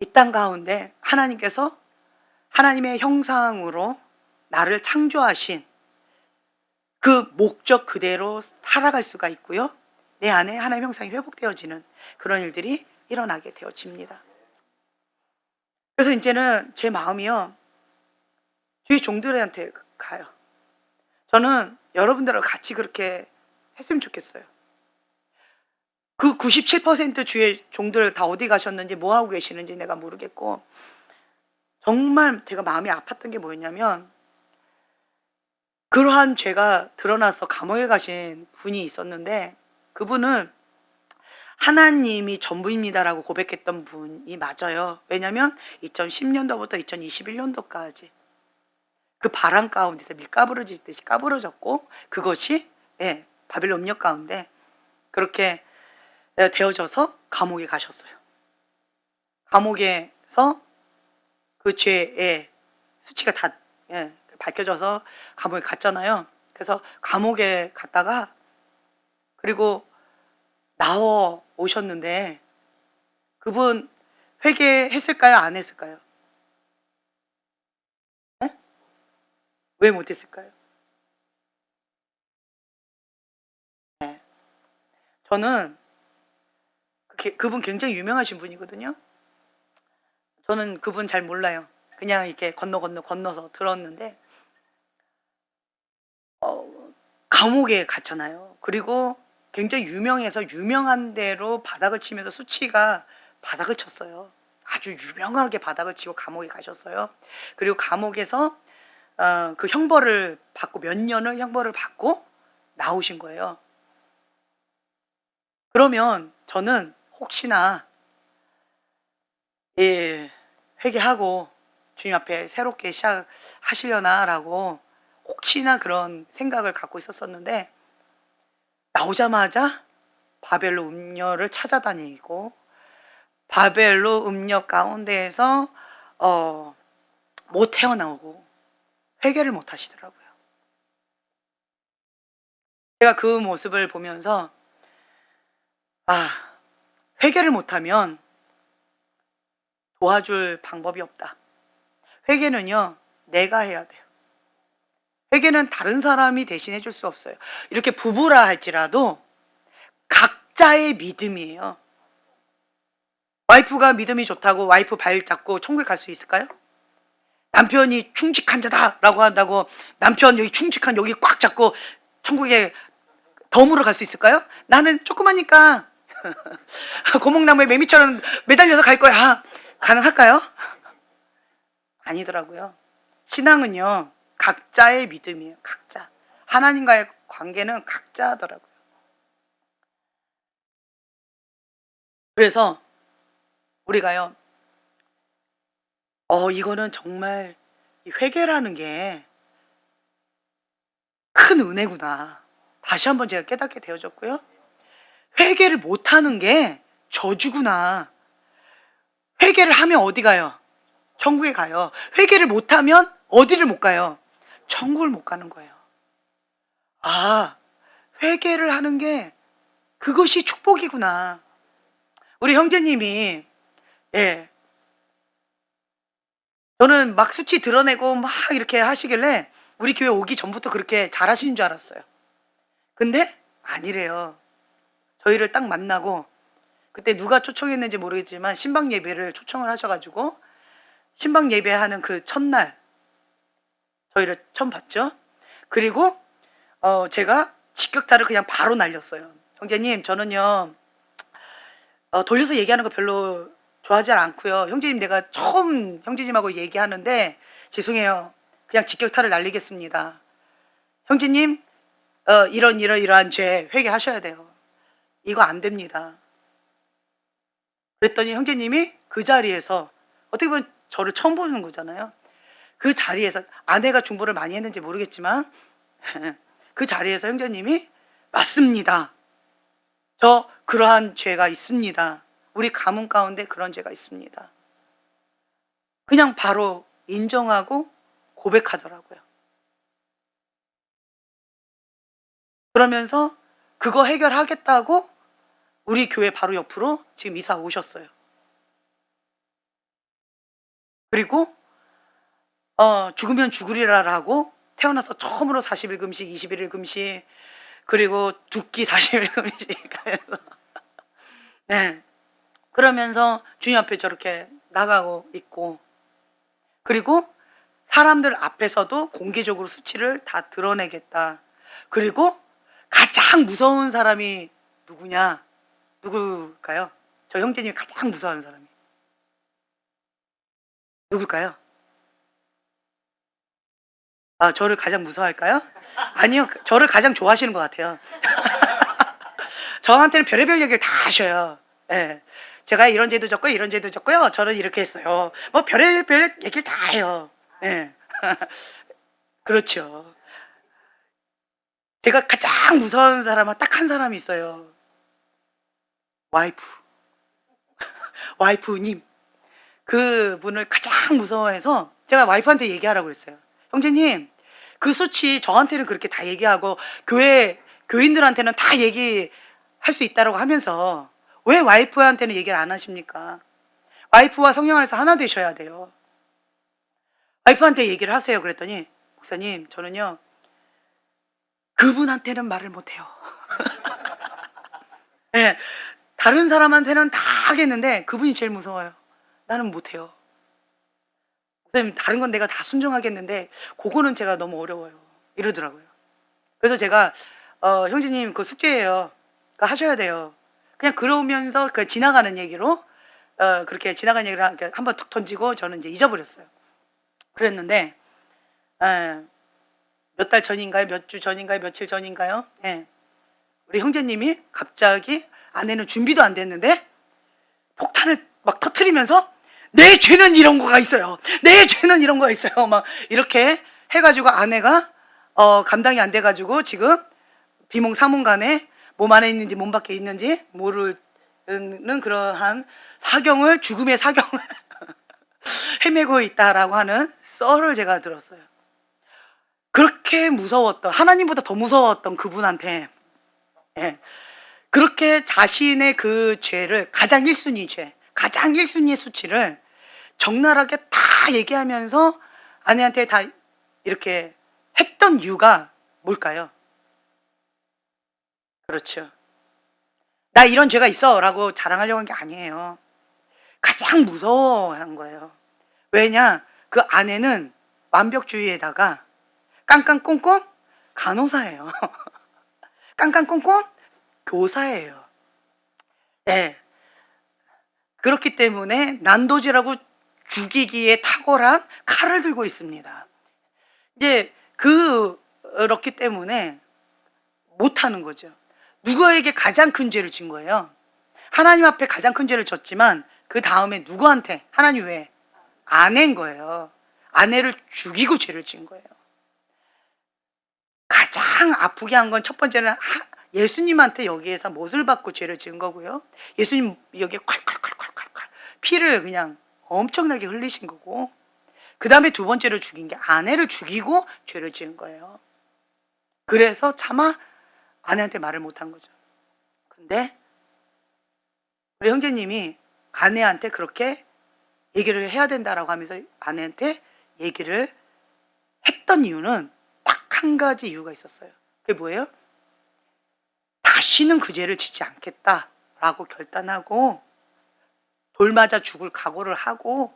이 땅 가운데 하나님께서 하나님의 형상으로 나를 창조하신 그 목적 그대로 살아갈 수가 있고요, 내 안에 하나님의 형상이 회복되어지는 그런 일들이 일어나게 되어집니다. 그래서 이제는 제 마음이요, 주위 종들한테 가요. 저는 여러분들하고 같이 그렇게 했으면 좋겠어요. 그 97% 주의 종들 다 어디 가셨는지 뭐 하고 계시는지 내가 모르겠고, 정말 제가 마음이 아팠던 게 뭐였냐면, 그러한 죄가 드러나서 감옥에 가신 분이 있었는데, 그분은 하나님이 전부입니다라고 고백했던 분이 맞아요. 왜냐하면 2010년도부터 2021년도까지 그 바람 가운데서 밀가부러지듯이 까부러졌고, 그것이 바벨론 음력 가운데 그렇게 되어져서 감옥에 가셨어요. 감옥에서 그 죄의 수치가 다 밝혀져서 감옥에 갔잖아요. 그래서 감옥에 갔다가 그리고 나와 오셨는데, 그분 회개했을까요? 안 했을까요? 왜 못했을까요? 저는 그분 굉장히 유명하신 분이거든요. 저는 그분 잘 몰라요. 그냥 이렇게 건너서 들었는데, 감옥에 갔잖아요. 그리고 굉장히 유명해서 유명한 대로 바닥을 치면서 수치가 바닥을 쳤어요. 아주 유명하게 바닥을 치고 감옥에 가셨어요. 그리고 감옥에서 그 형벌을 받고 몇 년을 형벌을 받고 나오신 거예요. 그러면 저는 혹시나 예, 회개하고 주님 앞에 새롭게 시작하시려나라고 혹시나 그런 생각을 갖고 있었었는데, 나오자마자 바벨로 음녀를 찾아다니고 바벨로 음녀 가운데에서 못 태어나오고 회개를 못 하시더라고요. 제가 그 모습을 보면서 회개를 못하면 도와줄 방법이 없다. 회개는요, 내가 해야 돼요. 회개는 다른 사람이 대신해 줄 수 없어요. 이렇게 부부라 할지라도 각자의 믿음이에요. 와이프가 믿음이 좋다고 와이프 발 잡고 천국에 갈 수 있을까요? 남편이 충직한 자다라고 한다고 남편 여기 충직한 여기 꽉 잡고 천국에 덤으로 갈 수 있을까요? 나는 조그마니까 고목나무에 매미처럼 매달려서 갈 거야. 가능할까요? 아니더라고요. 신앙은요, 각자의 믿음이에요. 각자. 하나님과의 관계는 각자 하더라고요. 그래서 우리가요, 이거는 정말 이 회개라는 게 큰 은혜구나. 다시 한번 제가 깨닫게 되어졌고요. 회개를 못하는 게 저주구나. 회개를 하면 어디 가요? 천국에 가요. 회개를 못하면 어디를 못 가요? 천국을 못 가는 거예요. 회개를 하는 게 그것이 축복이구나. 우리 형제님이, 예, 저는 막 수치 드러내고 막 이렇게 하시길래 우리 교회 오기 전부터 그렇게 잘하시는 줄 알았어요. 근데 아니래요. 저희를 딱 만나고, 그때 누가 초청했는지 모르겠지만 신방 예배를 초청을 하셔가지고 신방 예배하는 그 첫날 저희를 처음 봤죠. 그리고 제가 직격타를 그냥 바로 날렸어요. 형제님, 저는요 돌려서 얘기하는 거 별로 좋아하지 않고요. 형제님, 내가 처음 형제님하고 얘기하는데 죄송해요. 그냥 직격타를 날리겠습니다. 형제님, 이러한 죄 회개하셔야 돼요. 이거 안 됩니다. 그랬더니 형제님이 그 자리에서, 어떻게 보면 저를 처음 보는 거잖아요. 그 자리에서, 아내가 중보를 많이 했는지 모르겠지만 그 자리에서 형제님이 맞습니다. 저 그러한 죄가 있습니다. 우리 가문 가운데 그런 죄가 있습니다. 그냥 바로 인정하고 고백하더라고요. 그러면서 그거 해결하겠다고 우리 교회 바로 옆으로 지금 이사 오셨어요. 그리고 죽으면 죽으리라라고 태어나서 처음으로 40일 금식, 21일 금식, 그리고 죽기 40일 금식 하면서 네. 그러면서 주님 앞에 저렇게 나가고 있고, 그리고 사람들 앞에서도 공개적으로 수치를 다 드러내겠다. 그리고 가장 무서운 사람이 누굴까요? 저 형제님이 가장 무서워하는 사람이 누굴까요? 저를 가장 무서워할까요? 아니요, 저를 가장 좋아하시는 것 같아요. 저한테는 별의별 얘기를 다 하셔요. 예. 제가 이런 죄도 졌고요, 이런 죄도 졌고요, 저는 이렇게 했어요. 뭐 별의별 얘기를 다 해요. 예. 그렇죠. 제가 가장 무서운 사람은 딱 한 사람이 있어요. 와이프님. 그분을 가장 무서워해서 제가 와이프한테 얘기하라고 그랬어요. 형제님, 그 수치 저한테는 그렇게 다 얘기하고 교인들한테는 다 얘기할 수 있다고 하면서 왜 와이프한테는 얘기를 안 하십니까? 와이프와 성령 안에서 하나 되셔야 돼요. 와이프한테 얘기를 하세요. 그랬더니, 목사님, 저는요 그분한테는 말을 못해요. 네, 다른 사람한테는 다 하겠는데 그분이 제일 무서워요. 나는 못해요. 목사님, 다른 건 내가 다 순종하겠는데 그거는 제가 너무 어려워요. 이러더라고요. 그래서 제가 형제님, 그 숙제예요. 그거 하셔야 돼요. 그냥 그러면서 그 지나가는 얘기로 그렇게 지나가는 얘기를 한번 툭 던지고 저는 이제 잊어버렸어요. 그랬는데 몇 달 전인가요? 몇 주 전인가요? 며칠 전인가요? 우리 형제님이 갑자기, 아내는 준비도 안 됐는데 막 터트리면서 내 죄는 이런 거가 있어요. 내 죄는 이런 거가 있어요. 막 이렇게 해가지고 아내가 감당이 안 돼가지고 지금 비몽사몽간에 몸 안에 있는지 몸 밖에 있는지 모르는 그러한 사경을, 죽음의 사경을 헤매고 있다라고 하는 썰을 제가 들었어요. 그렇게 무서웠던, 하나님보다 더 무서웠던 그분한테, 예, 그렇게 자신의 그 죄를, 가장 1순위 죄, 가장 1순위의 수치를 적나라하게 다 얘기하면서 아내한테 다 이렇게 했던 이유가 뭘까요? 그렇죠. 나 이런 죄가 있어 라고 자랑하려고 한 게 아니에요. 가장 무서워한 거예요. 왜냐? 그 아내는 완벽주의에다가 깡깡꽁꽁 간호사예요. 깡깡꽁꽁 교사예요. 네. 그렇기 때문에 난도질하고 죽이기에 탁월한 칼을 들고 있습니다. 이제 그렇기 때문에 못하는 거죠. 누구에게 가장 큰 죄를 진 거예요? 하나님 앞에 가장 큰 죄를 졌지만 그 다음에 누구한테? 하나님 외에 아내인 거예요. 아내를 죽이고 죄를 진 거예요. 가장 아프게 한 건 첫 번째는 예수님한테 여기에서 못을 받고 죄를 지은 거고요. 예수님 여기에 콸콸콸콸콸 피를 그냥 엄청나게 흘리신 거고, 그 다음에 두 번째로 죽인 게 아내를 죽이고 죄를 지은 거예요. 그래서 차마 아내한테 말을 못한 거죠. 근데 우리 형제님이 아내한테 그렇게 얘기를 해야 된다라고 하면서 아내한테 얘기를 했던 이유는 딱 한 가지 이유가 있었어요. 그게 뭐예요? 다시는 그 죄를 짓지 않겠다라고 결단하고 돌 맞아 죽을 각오를 하고,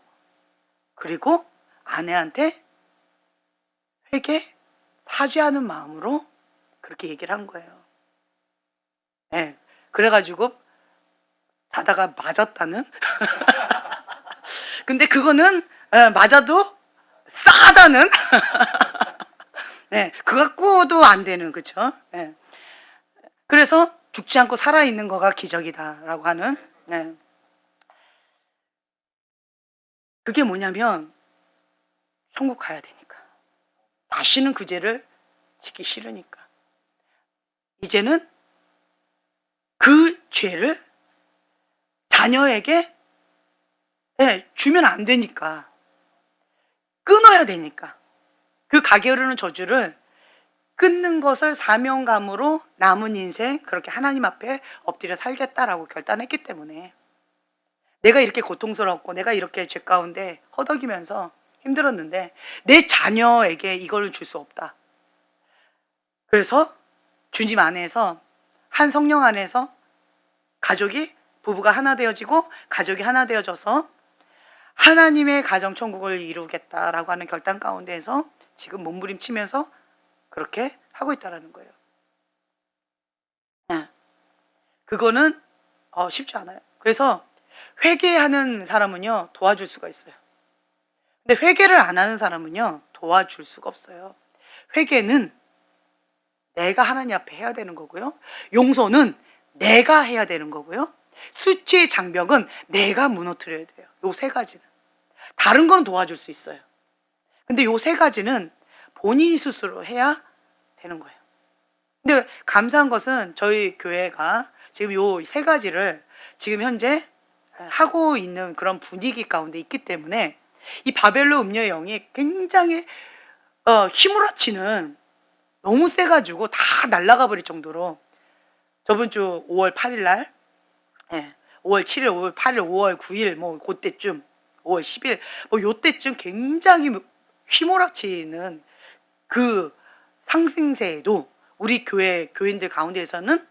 그리고 아내한테 회개, 사죄하는 마음으로 그렇게 얘기를 한 거예요. 네. 그래가지고 자다가 맞았다는. 근데 그거는 맞아도 싸다는. 네, 그거 갖고도 안 되는, 그쵸? 네. 그래서 죽지 않고 살아있는 거가 기적이다라고 하는. 네. 그게 뭐냐면 천국 가야 되니까, 다시는 그 죄를 짓기 싫으니까, 이제는 그 죄를 자녀에게 주면 안 되니까, 끊어야 되니까, 그 가게 흐르는 저주를 끊는 것을 사명감으로 남은 인생 그렇게 하나님 앞에 엎드려 살겠다라고 결단했기 때문에, 내가 이렇게 고통스럽고 내가 이렇게 죄 가운데 허덕이면서 힘들었는데 내 자녀에게 이걸 줄 수 없다. 그래서 주님 안에서, 한 성령 안에서 가족이, 부부가 하나 되어지고 가족이 하나 되어져서 하나님의 가정 천국을 이루겠다라고 하는 결단 가운데에서 지금 몸부림치면서 그렇게 하고 있다라는 거예요. 그거는 쉽지 않아요. 그래서 회개하는 사람은요 도와줄 수가 있어요. 근데 회개를 안 하는 사람은요 도와줄 수가 없어요. 회개는 내가 하나님 앞에 해야 되는 거고요. 용서는 내가 해야 되는 거고요. 수치의 장벽은 내가 무너뜨려야 돼요. 요 세 가지는. 다른 건 도와줄 수 있어요. 근데 요 세 가지는 본인이 스스로 해야 되는 거예요. 근데 감사한 것은 저희 교회가 지금 요 세 가지를 지금 현재 하고 있는 그런 분위기 가운데 있기 때문에 이 바벨로 음녀의 영이 굉장히 휘몰아치는, 너무 세가지고 다 날아가 버릴 정도로, 저번 주 5월 8일 날, 5월 7일, 5월 8일, 5월 9일 뭐 그때쯤, 5월 10일 뭐 요때쯤 굉장히 휘몰아치는 그 상승세에도 우리 교회 교인들 가운데에서는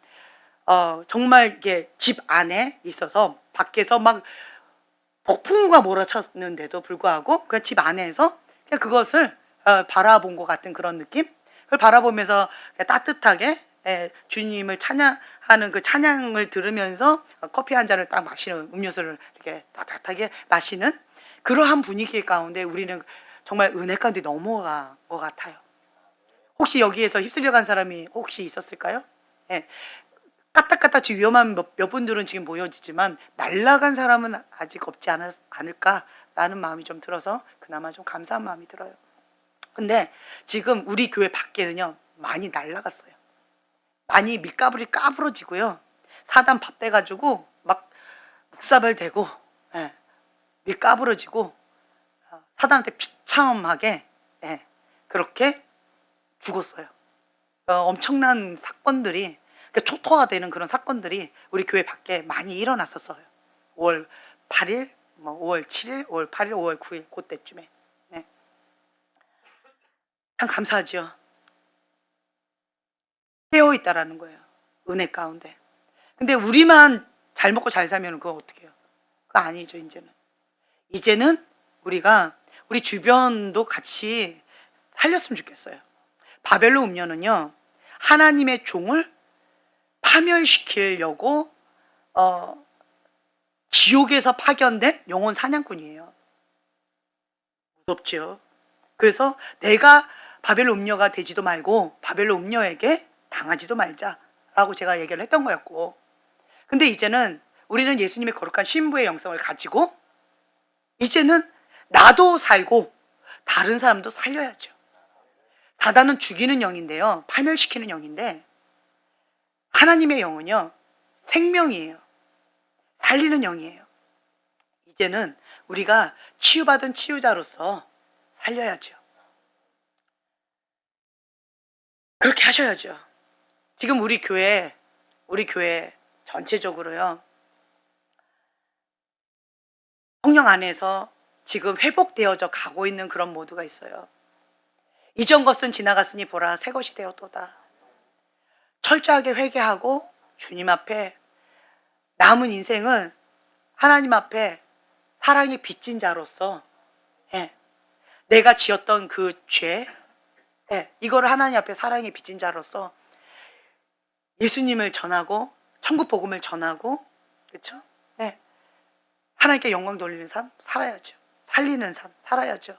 정말 이게 집 안에 있어서 밖에서 막 폭풍우가 몰아쳤는데도 불구하고 그냥 집 안에서 그냥 그것을 바라본 것 같은 그런 느낌? 그걸 바라보면서 따뜻하게 주님을 찬양하는 그 찬양을 들으면서 커피 한 잔을 딱 마시는, 음료수를 이렇게 따뜻하게 마시는 그러한 분위기 가운데 우리는 정말 은혜 가운데 넘어간 것 같아요. 혹시 여기에서 휩쓸려 간 사람이 혹시 있었을까요? 까딱까딱 지금 위험한 몇 분들은 지금 모여지지만 날아간 사람은 아직 없지 않을까라는 마음이 좀 들어서 그나마 좀 감사한 마음이 들어요. 근데 지금 우리 교회 밖에는요 많이 날아갔어요. 많이 밀가불이 까부러지고요. 사단 밥 돼가지고 막 묵사발되고 예, 밀 까부러지고 사단한테 비참하게 예, 그렇게 죽었어요. 엄청난 사건들이 그러니까 초토화되는 그런 사건들이 우리 교회 밖에 많이 일어났었어요. 5월 8일, 뭐 5월 7일, 5월 8일, 5월 9일 그때쯤에 네. 참 감사하죠. 깨어 있다라는 거예요. 은혜 가운데. 근데 우리만 잘 먹고 잘 살면 그거 어떻게 해요? 그거 아니죠. 이제는 우리가 우리 주변도 같이 살렸으면 좋겠어요. 바벨론 음녀는요 하나님의 종을 파멸시키려고 지옥에서 파견된 영혼 사냥꾼이에요. 무섭죠. 그래서 내가 바벨론 음녀가 되지도 말고 바벨론 음녀에게 당하지도 말자라고 제가 얘기를 했던 거였고, 근데 이제는 우리는 예수님의 거룩한 신부의 영성을 가지고 이제는 나도 살고 다른 사람도 살려야죠. 사단은 죽이는 영인데요, 파멸시키는 영인데 하나님의 영은요 생명이에요. 살리는 영이에요. 이제는 우리가 치유받은 치유자로서 살려야죠. 그렇게 하셔야죠. 지금 우리 교회 전체적으로요 성령 안에서 지금 회복되어져 가고 있는 그런 모두가 있어요. 이전 것은 지나갔으니 보라 새 것이 되었도다. 철저하게 회개하고 주님 앞에 남은 인생은 하나님 앞에 사랑이 빚진 자로서 내가 지었던 그 죄, 이거를 하나님 앞에 사랑이 빚진 자로서 예수님을 전하고 천국 복음을 전하고, 그렇죠? 하나님께 영광 돌리는 삶 살아야죠. 살리는 삶 살아야죠.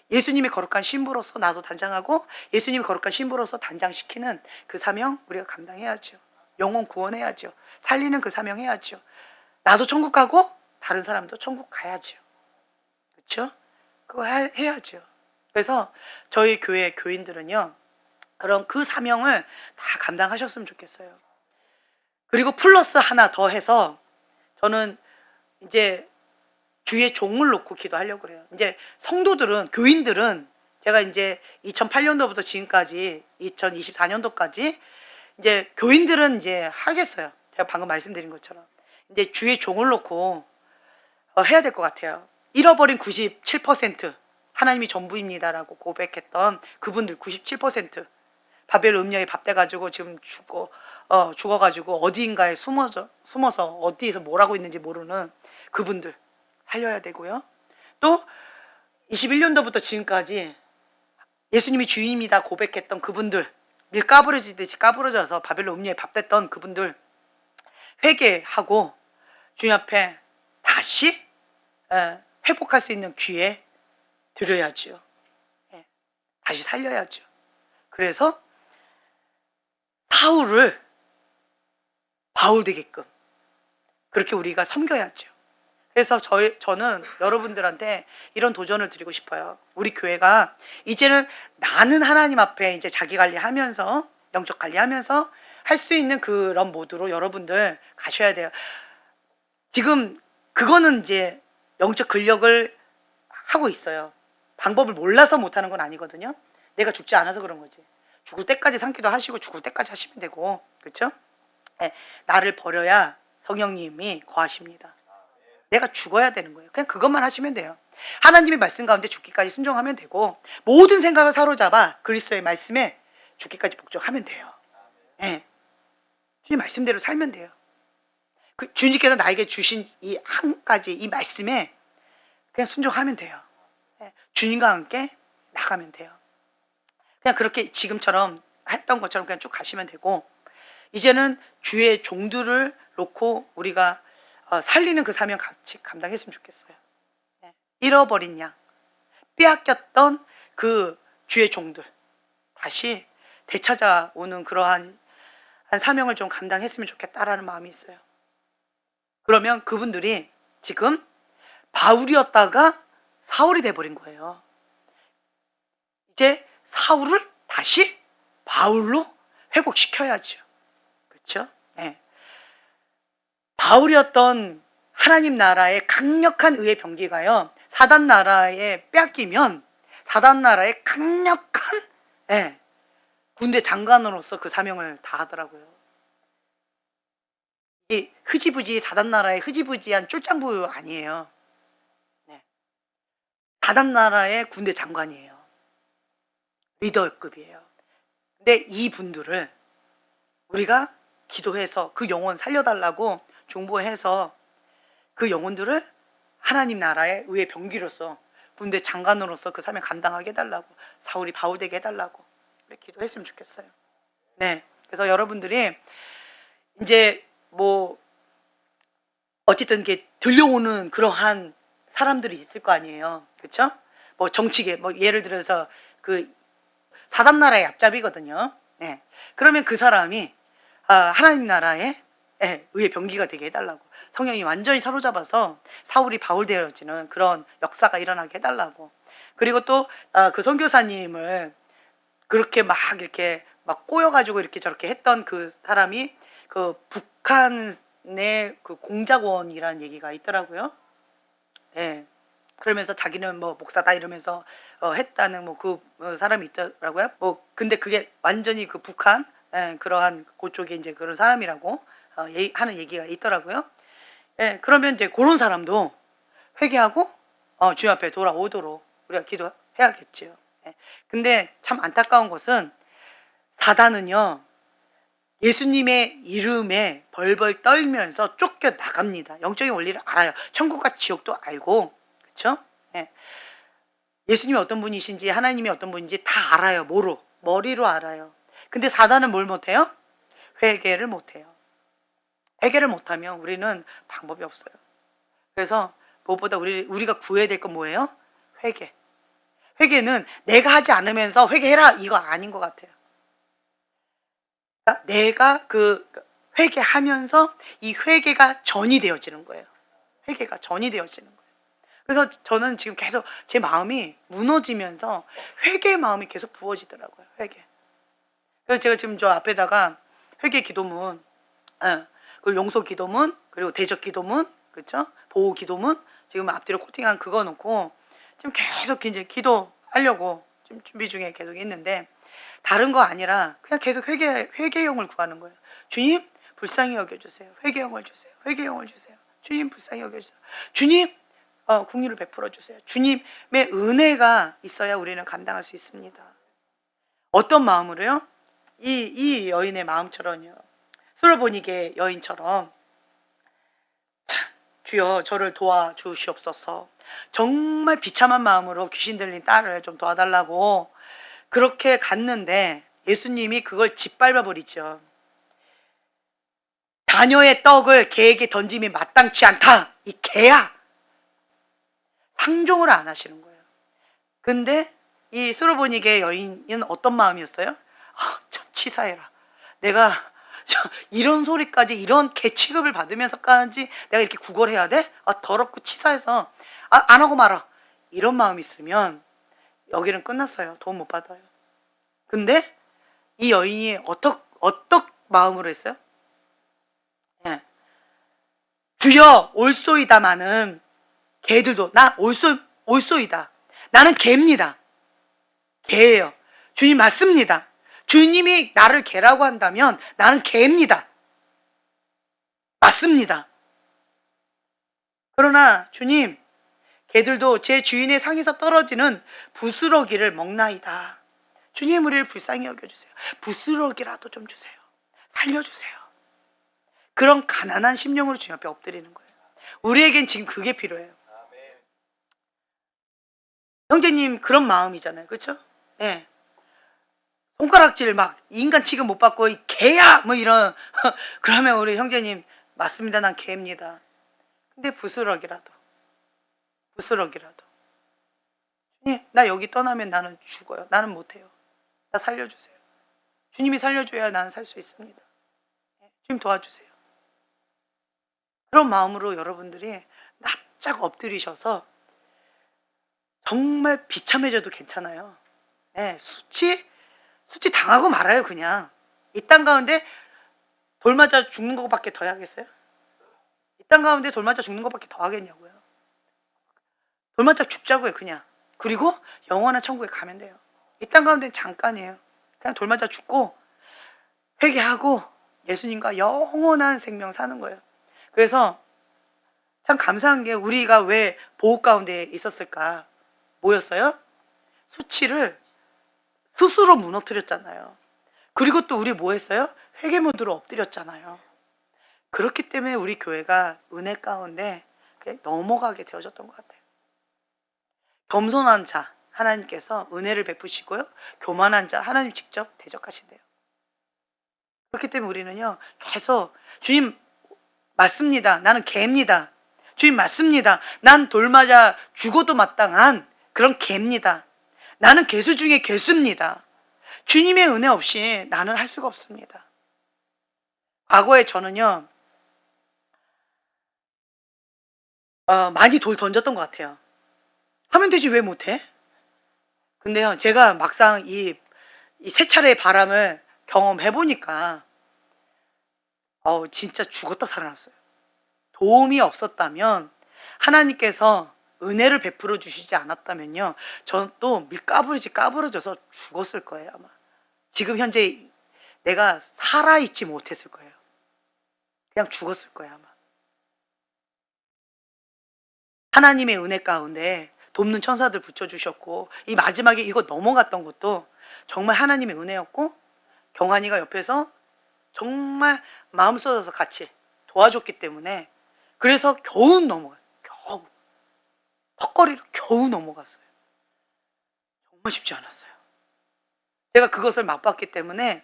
예수님이 거룩한 신부로서 나도 단장하고 예수님이 거룩한 신부로서 단장시키는 그 사명 우리가 감당해야죠. 영혼 구원해야죠. 살리는 그 사명 해야죠. 나도 천국 가고 다른 사람도 천국 가야죠. 그렇죠? 그거 해야죠. 그래서 저희 교회 교인들은요 그런 그 사명을 다 감당하셨으면 좋겠어요. 그리고 플러스 하나 더 해서 저는 이제 주의 종을 놓고 기도하려고 그래요. 이제 성도들은, 교인들은 제가 이제 2008년도부터 지금까지 2024년도까지 이제 교인들은 이제 하겠어요. 제가 방금 말씀드린 것처럼 이제 주의 종을 놓고 해야 될 것 같아요. 잃어버린 97% 하나님이 전부입니다라고 고백했던 그분들 97% 바벨론 음녀에 밥돼가지고 지금 죽어가지고 어디인가에 숨어서 어디에서 뭘 하고 있는지 모르는 그분들 살려야 되고요. 또 21년도부터 지금까지 예수님이 주인입니다 고백했던 그분들, 밀 까부러지듯이 까부러져서 바벨론 음녀에 밥됐던 그분들 회개하고 주님 앞에 다시 회복할 수 있는 기회 드려야죠. 다시 살려야죠. 그래서 사울을 바울 되게끔 그렇게 우리가 섬겨야죠. 그래서 저는 여러분들한테 이런 도전을 드리고 싶어요. 우리 교회가 이제는 나는 하나님 앞에 이제 자기 관리하면서 영적 관리하면서 할 수 있는 그런 모드로 여러분들 가셔야 돼요. 지금 그거는 이제 영적 근력을 하고 있어요. 방법을 몰라서 못하는 건 아니거든요. 내가 죽지 않아서 그런 거지. 죽을 때까지 삼기도 하시고 죽을 때까지 하시면 되고, 그렇죠? 나를 버려야 성령님이 거하십니다. 내가 죽어야 되는 거예요. 그냥 그것만 하시면 돼요. 하나님의 말씀 가운데 죽기까지 순종하면 되고 모든 생각을 사로잡아 그리스도의 말씀에 죽기까지 복종하면 돼요. 주님 말씀대로 살면 돼요. 주님께서 나에게 주신 이 한 가지 이 말씀에 그냥 순종하면 돼요. 주님과 함께 나가면 돼요. 그냥 그렇게 지금처럼 했던 것처럼 그냥 쭉 가시면 되고, 이제는 주의 종들을 놓고 우리가 살리는 그 사명 같이 감당했으면 좋겠어요. 잃어버린 양, 빼앗겼던 그 주의 종들 다시 되찾아오는 그러한 한 사명을 좀 감당했으면 좋겠다라는 마음이 있어요. 그러면 그분들이 지금 바울이었다가 사울이 돼버린 거예요. 이제 사울을 다시 바울로 회복시켜야죠. 그렇죠? 네. 바울이었던 하나님 나라의 강력한 의의 병기가요, 사단 나라에 빼앗기면 사단 나라의 강력한 군대 장관으로서 그 사명을 다하더라고요. 이 흐지부지 사단 나라의 흐지부지한 쫄장부 아니에요. 네. 사단 나라의 군대 장관이에요. 리더급이에요. 근데 이 분들을 우리가 기도해서 그 영혼 살려달라고 중보해서 그 영혼들을 하나님 나라의 의의 병기로서 군대 장관으로서 그 사명 감당하게 해달라고, 사울이 바울 되게 해달라고 기도했으면 좋겠어요. 네. 그래서 여러분들이 이제 뭐 어쨌든 이게 들려오는 그러한 사람들이 있을 거 아니에요. 그렇죠? 뭐 정치계, 뭐 예를 들어서 그 사단 나라의 앞잡이거든요. 네. 그러면 그 사람이 하나님 나라의 의의 병기가 되게 해달라고, 성령이 완전히 사로잡아서 사울이 바울 되어지는 그런 역사가 일어나게 해달라고. 그리고 또 그 선교사님을 그렇게 막 이렇게 막 꼬여가지고 이렇게 저렇게 했던 그 사람이 그 북한의 그 공작원이라는 얘기가 있더라고요. 예. 그러면서 자기는 뭐 목사다 이러면서 했다는 뭐 그 사람이 있더라고요. 뭐 근데 그게 완전히 그 북한 그러한 그쪽에 이제 그런 사람이라고 하는 얘기가 있더라고요. 예. 그러면 이제 그런 사람도 회개하고 주님 앞에 돌아오도록 우리가 기도해야겠죠. 예. 근데 참 안타까운 것은 사단은요, 예수님의 이름에 벌벌 떨면서 쫓겨 나갑니다. 영적인 원리를 알아요. 천국과 지옥도 알고, 그렇죠? 예. 예수님이 어떤 분이신지 하나님이 어떤 분인지 다 알아요. 뭐로? 머리로 알아요. 근데 사단은 뭘 못해요? 회개를 못해요. 회개를 못하면 우리는 방법이 없어요. 그래서 무엇보다 우리가 구해야 될 건 뭐예요? 회개. 회개는 내가 하지 않으면서 회개해라 이거 아닌 것 같아요. 그러니까 내가 그 회개하면서 이 회개가 전이 되어지는 거예요. 회개가 전이 되어지는 거예요. 그래서 저는 지금 계속 제 마음이 무너지면서 회개의 마음이 계속 부어지더라고요. 회개. 그래서 제가 지금 저 앞에다가 회개 기도문, 그리고 용서 기도문, 그리고 대적 기도문, 그렇죠? 보호 기도문, 지금 앞뒤로 코팅한 그거 놓고 지금 계속 이제 기도하려고 지금 준비 중에 계속 있는데, 다른 거 아니라 그냥 계속 회개형을 구하는 거예요. 주님 불쌍히 여겨주세요. 회개형을 주세요. 회개형을 주세요. 주님 불쌍히 여겨주세요. 주님 긍휼을 베풀어 주세요. 주님의 은혜가 있어야 우리는 감당할 수 있습니다. 어떤 마음으로요? 이 여인의 마음처럼요. 수르보니게 여인처럼, 참, 주여 저를 도와주시옵소서. 정말 비참한 마음으로 귀신 들린 딸을 좀 도와달라고 그렇게 갔는데 예수님이 그걸 짓밟아 버리죠. 자녀의 떡을 개에게 던짐이 마땅치 않다. 이 개야. 상종을 안 하시는 거예요. 근데 이 수르보니게 여인은 어떤 마음이었어요? 참 치사해라. 내가 이런 소리까지, 이런 개 취급을 받으면서까지 내가 이렇게 구걸해야 돼? 더럽고 치사해서 안 하고 말아. 이런 마음이 있으면 여기는 끝났어요. 돈 못 받아요. 근데 이 여인이 어떤 마음으로 했어요? 예. 주여 올소이다마는 개들도 나 올소이다. 나는 개입니다. 개예요. 주님 맞습니다. 주님이 나를 개라고 한다면 나는 개입니다. 맞습니다. 그러나 주님, 개들도 제 주인의 상에서 떨어지는 부스러기를 먹나이다. 주님 우리를 불쌍히 여겨주세요. 부스러기라도 좀 주세요. 살려주세요. 그런 가난한 심령으로 주님 앞에 엎드리는 거예요. 우리에겐 지금 그게 필요해요. 형제님 그런 마음이잖아요. 그렇죠? 예. 손가락질 막 인간 취급 못 받고 이 개야 뭐 이런 그러면 우리 형제님 맞습니다. 난 개입니다. 근데 부스러기라도 주님 나 여기 떠나면 나는 죽어요. 나는 못해요. 나 살려주세요. 주님이 살려줘야 나는 살 수 있습니다. 주님 도와주세요. 그런 마음으로 여러분들이 납작 엎드리셔서 정말 비참해져도 괜찮아요. 네, 수치 당하고 말아요. 그냥 이 땅 가운데 돌 맞아 죽는 것밖에 더 하겠어요? 이 땅 가운데 돌 맞아 죽는 것밖에 더 하겠냐고요. 돌 맞아 죽자고요. 그냥. 그리고 영원한 천국에 가면 돼요. 이 땅 가운데는 잠깐이에요. 그냥 돌 맞아 죽고 회개하고 예수님과 영원한 생명 사는 거예요. 그래서 참 감사한 게 우리가 왜 보호 가운데 있었을까? 뭐였어요? 수치를 스스로 무너뜨렸잖아요. 그리고 또 우리 뭐 했어요? 회개 모드로 엎드렸잖아요. 그렇기 때문에 우리 교회가 은혜 가운데 넘어가게 되어졌던 것 같아요. 겸손한 자 하나님께서 은혜를 베푸시고요. 교만한 자 하나님 직접 대적하신대요. 그렇기 때문에 우리는요 계속 주님 맞습니다. 나는 개입니다. 주님 맞습니다. 난 돌 맞아 죽어도 마땅한 그런 개입니다. 나는 개수 중에 개수입니다. 주님의 은혜 없이 나는 할 수가 없습니다. 과거에 저는요 많이 돌 던졌던 것 같아요. 하면 되지 왜 못해? 근데요 제가 막상 이 세 차례의 바람을 경험해 보니까 진짜 죽었다 살아났어요. 도움이 없었다면 하나님께서 은혜를 베풀어 주시지 않았다면요 저는 또 까부러져서 죽었을 거예요. 아마 지금 현재 내가 살아있지 못했을 거예요. 그냥 죽었을 거예요. 아마 하나님의 은혜 가운데 돕는 천사들 붙여주셨고 이 마지막에 이거 넘어갔던 것도 정말 하나님의 은혜였고 경환이가 옆에서 정말 마음 쏟아서 같이 도와줬기 때문에 그래서 겨우 넘어갔어요. 겨우 턱걸이로 겨우 넘어갔어요. 정말 쉽지 않았어요. 제가 그것을 맛봤기 때문에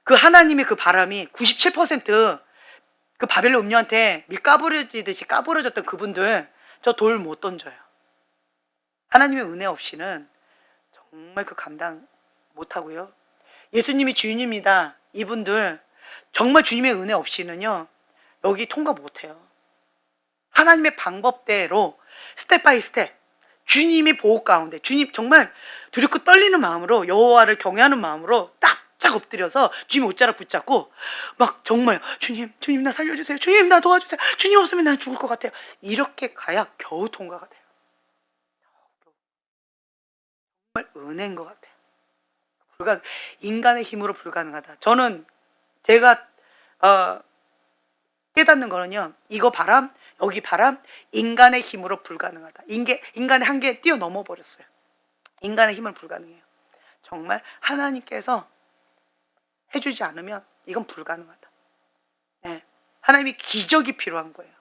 그 하나님의 그 바람이 97%그 바벨론 음녀한테 밀 까부러지듯이 까부러졌던 그분들 저 돌 못 던져요. 하나님의 은혜 없이는 정말 그 감당 못하고요. 예수님이 주인입니다. 이분들 정말 주님의 은혜 없이는요 여기 통과 못해요. 하나님의 방법대로 스텝 바이 스텝 주님의 보호 가운데 주님 정말 두렵고 떨리는 마음으로 여호와를 경외하는 마음으로 딱 엎드려서 주님 옷자락 붙잡고 막 정말 주님 나 살려주세요. 주님 나 도와주세요. 주님 없으면 난 죽을 것 같아요. 이렇게 가야 겨우 통과가 돼요. 정말 은혜인 것 같아요. 인간의 힘으로 불가능하다. 저는 제가 깨닫는 거는요 이거 바람 여기 바람 인간의 힘으로 불가능하다. 인간의 한계 뛰어넘어 버렸어요. 인간의 힘은 불가능해요. 정말 하나님께서 해주지 않으면 이건 불가능하다. 네. 하나님이 기적이 필요한 거예요.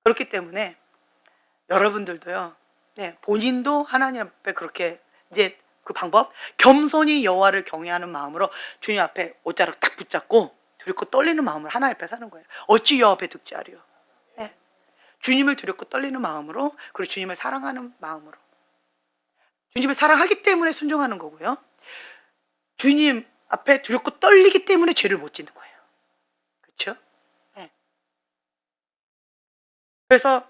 그렇기 때문에 여러분들도요 네, 본인도 하나님 앞에 그렇게 이제 그 방법 겸손히 여호와를 경외하는 마음으로 주님 앞에 옷자락 딱 붙잡고 두렵고 떨리는 마음으로 하나님 앞에 사는 거예요. 어찌 여호와 앞에 득죄하리요. 네. 주님을 두렵고 떨리는 마음으로 그리고 주님을 사랑하는 마음으로 주님을 사랑하기 때문에 순종하는 거고요. 주님 앞에 두렵고 떨리기 때문에 죄를 못 짓는 거예요. 그렇죠? 네. 그래서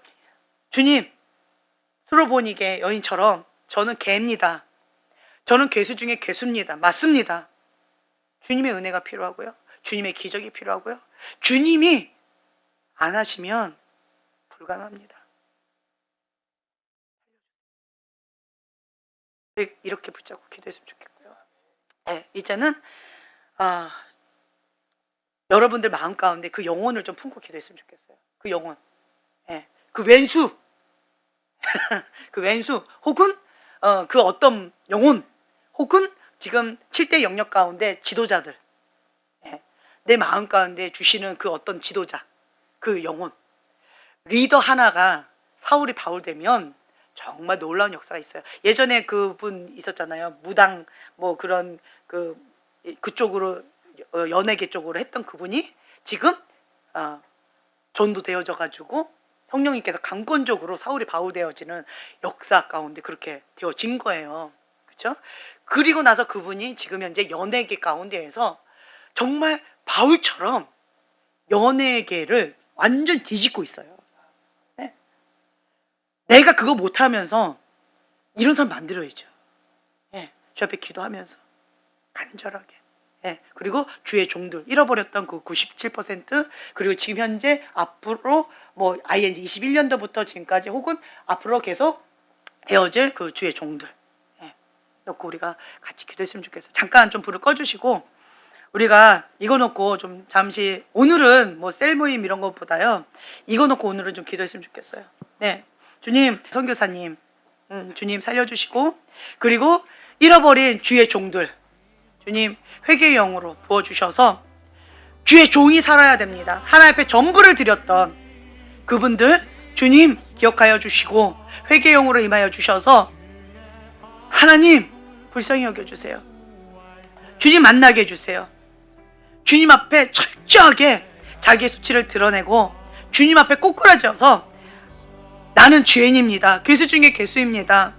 주님 수로보니게 여인처럼 저는 개입니다. 저는 괴수 중에 괴수입니다. 맞습니다. 주님의 은혜가 필요하고요. 주님의 기적이 필요하고요. 주님이 안 하시면 불가능합니다. 이렇게 붙잡고 기도했으면 좋겠고요. 네, 이제는 여러분들 마음 가운데 그 영혼을 좀 품고 기도했으면 좋겠어요. 그 영혼, 네, 그 왼수, 그 왼수 혹은 그 어떤 영혼 혹은 지금 7대 영역 가운데 지도자들, 네, 내 마음 가운데 주시는 그 어떤 지도자, 그 영혼 리더 하나가 사울이 바울 되면 정말 놀라운 역사가 있어요. 예전에 그분 있었잖아요. 무당 뭐 그런 그쪽으로 연예계 쪽으로 했던 그분이 지금 전도되어져 가지고 성령님께서 강권적으로 사울이 바울 되어지는 역사 가운데 그렇게 되어진 거예요. 그렇죠? 그리고 나서 그분이 지금 현재 연예계 가운데에서 정말 바울처럼 연예계를 완전 뒤집고 있어요. 네? 내가 그거 못하면서 이런 사람 만들어야죠. 예, 주 앞에 기도하면서 간절하게. 예, 그리고 주의 종들 잃어버렸던 그 97% 그리고 지금 현재 앞으로 뭐 ING 21년도부터 지금까지 혹은 앞으로 계속 되어질 그 주의 종들 놓고 우리가 같이 기도했으면 좋겠어요. 잠깐 좀 불을 꺼주시고 우리가 이거 놓고 좀 잠시 오늘은 뭐 셀 모임 이런 것보다요 이거 놓고 오늘은 좀 기도했으면 좋겠어요. 네, 주님 선교사님 주님 살려주시고 그리고 잃어버린 주의 종들 주님 회개의 영으로 부어주셔서 주의 종이 살아야 됩니다. 하나님 앞에 전부를 드렸던 그분들 주님 기억하여 주시고 회개의 영으로 임하여 주셔서 하나님 불쌍히 여겨주세요. 주님 만나게 해주세요. 주님 앞에 철저하게 자기의 수치를 드러내고 주님 앞에 꼬꾸라져서 나는 죄인입니다. 괴수 중에 괴수입니다.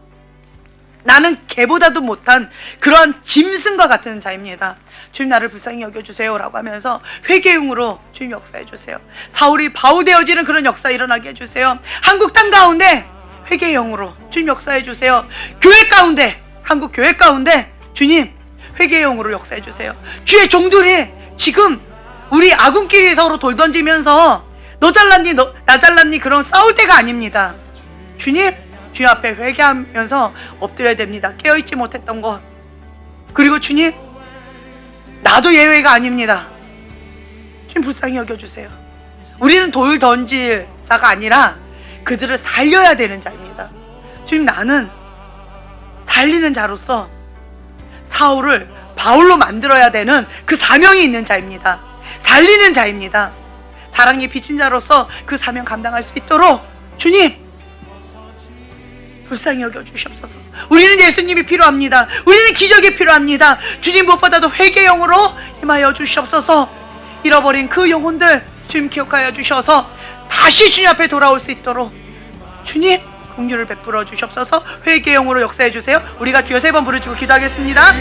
나는 개보다도 못한 그런 짐승과 같은 자입니다. 주님 나를 불쌍히 여겨주세요 라고 하면서 회개용으로 주님 역사해주세요. 사울이 바우되어지는 그런 역사 일어나게 해주세요. 한국 땅 가운데 회개용으로 주님 역사해주세요. 교회 가운데 한국 교회 가운데 주님 회개용으로 역사해주세요. 주의 종들이 지금 우리 아군끼리 서로 돌 던지면서 너 잘났니 나 잘났니 그런 싸울 때가 아닙니다. 주님 주님 앞에 회개하면서 엎드려야 됩니다. 깨어있지 못했던 것 그리고 주님 나도 예외가 아닙니다. 주님 불쌍히 여겨주세요. 우리는 돌 던질 자가 아니라 그들을 살려야 되는 자입니다. 주님 나는 살리는 자로서 사울을 바울로 만들어야 되는 그 사명이 있는 자입니다. 살리는 자입니다. 사랑에 비친 자로서 그 사명 감당할 수 있도록 주님 불쌍히 여겨주시옵소서. 우리는 예수님이 필요합니다. 우리는 기적이 필요합니다. 주님 무엇보다도 회개의 영으로 임하여 주시옵소서. 잃어버린 그 영혼들 주님 기억하여 주셔서 다시 주님 앞에 돌아올 수 있도록 주님 긍휼을 베풀어 주시옵소서. 회개의 영으로 역사해 주세요. 우리가 주여 3번 부르짖고 기도하겠습니다.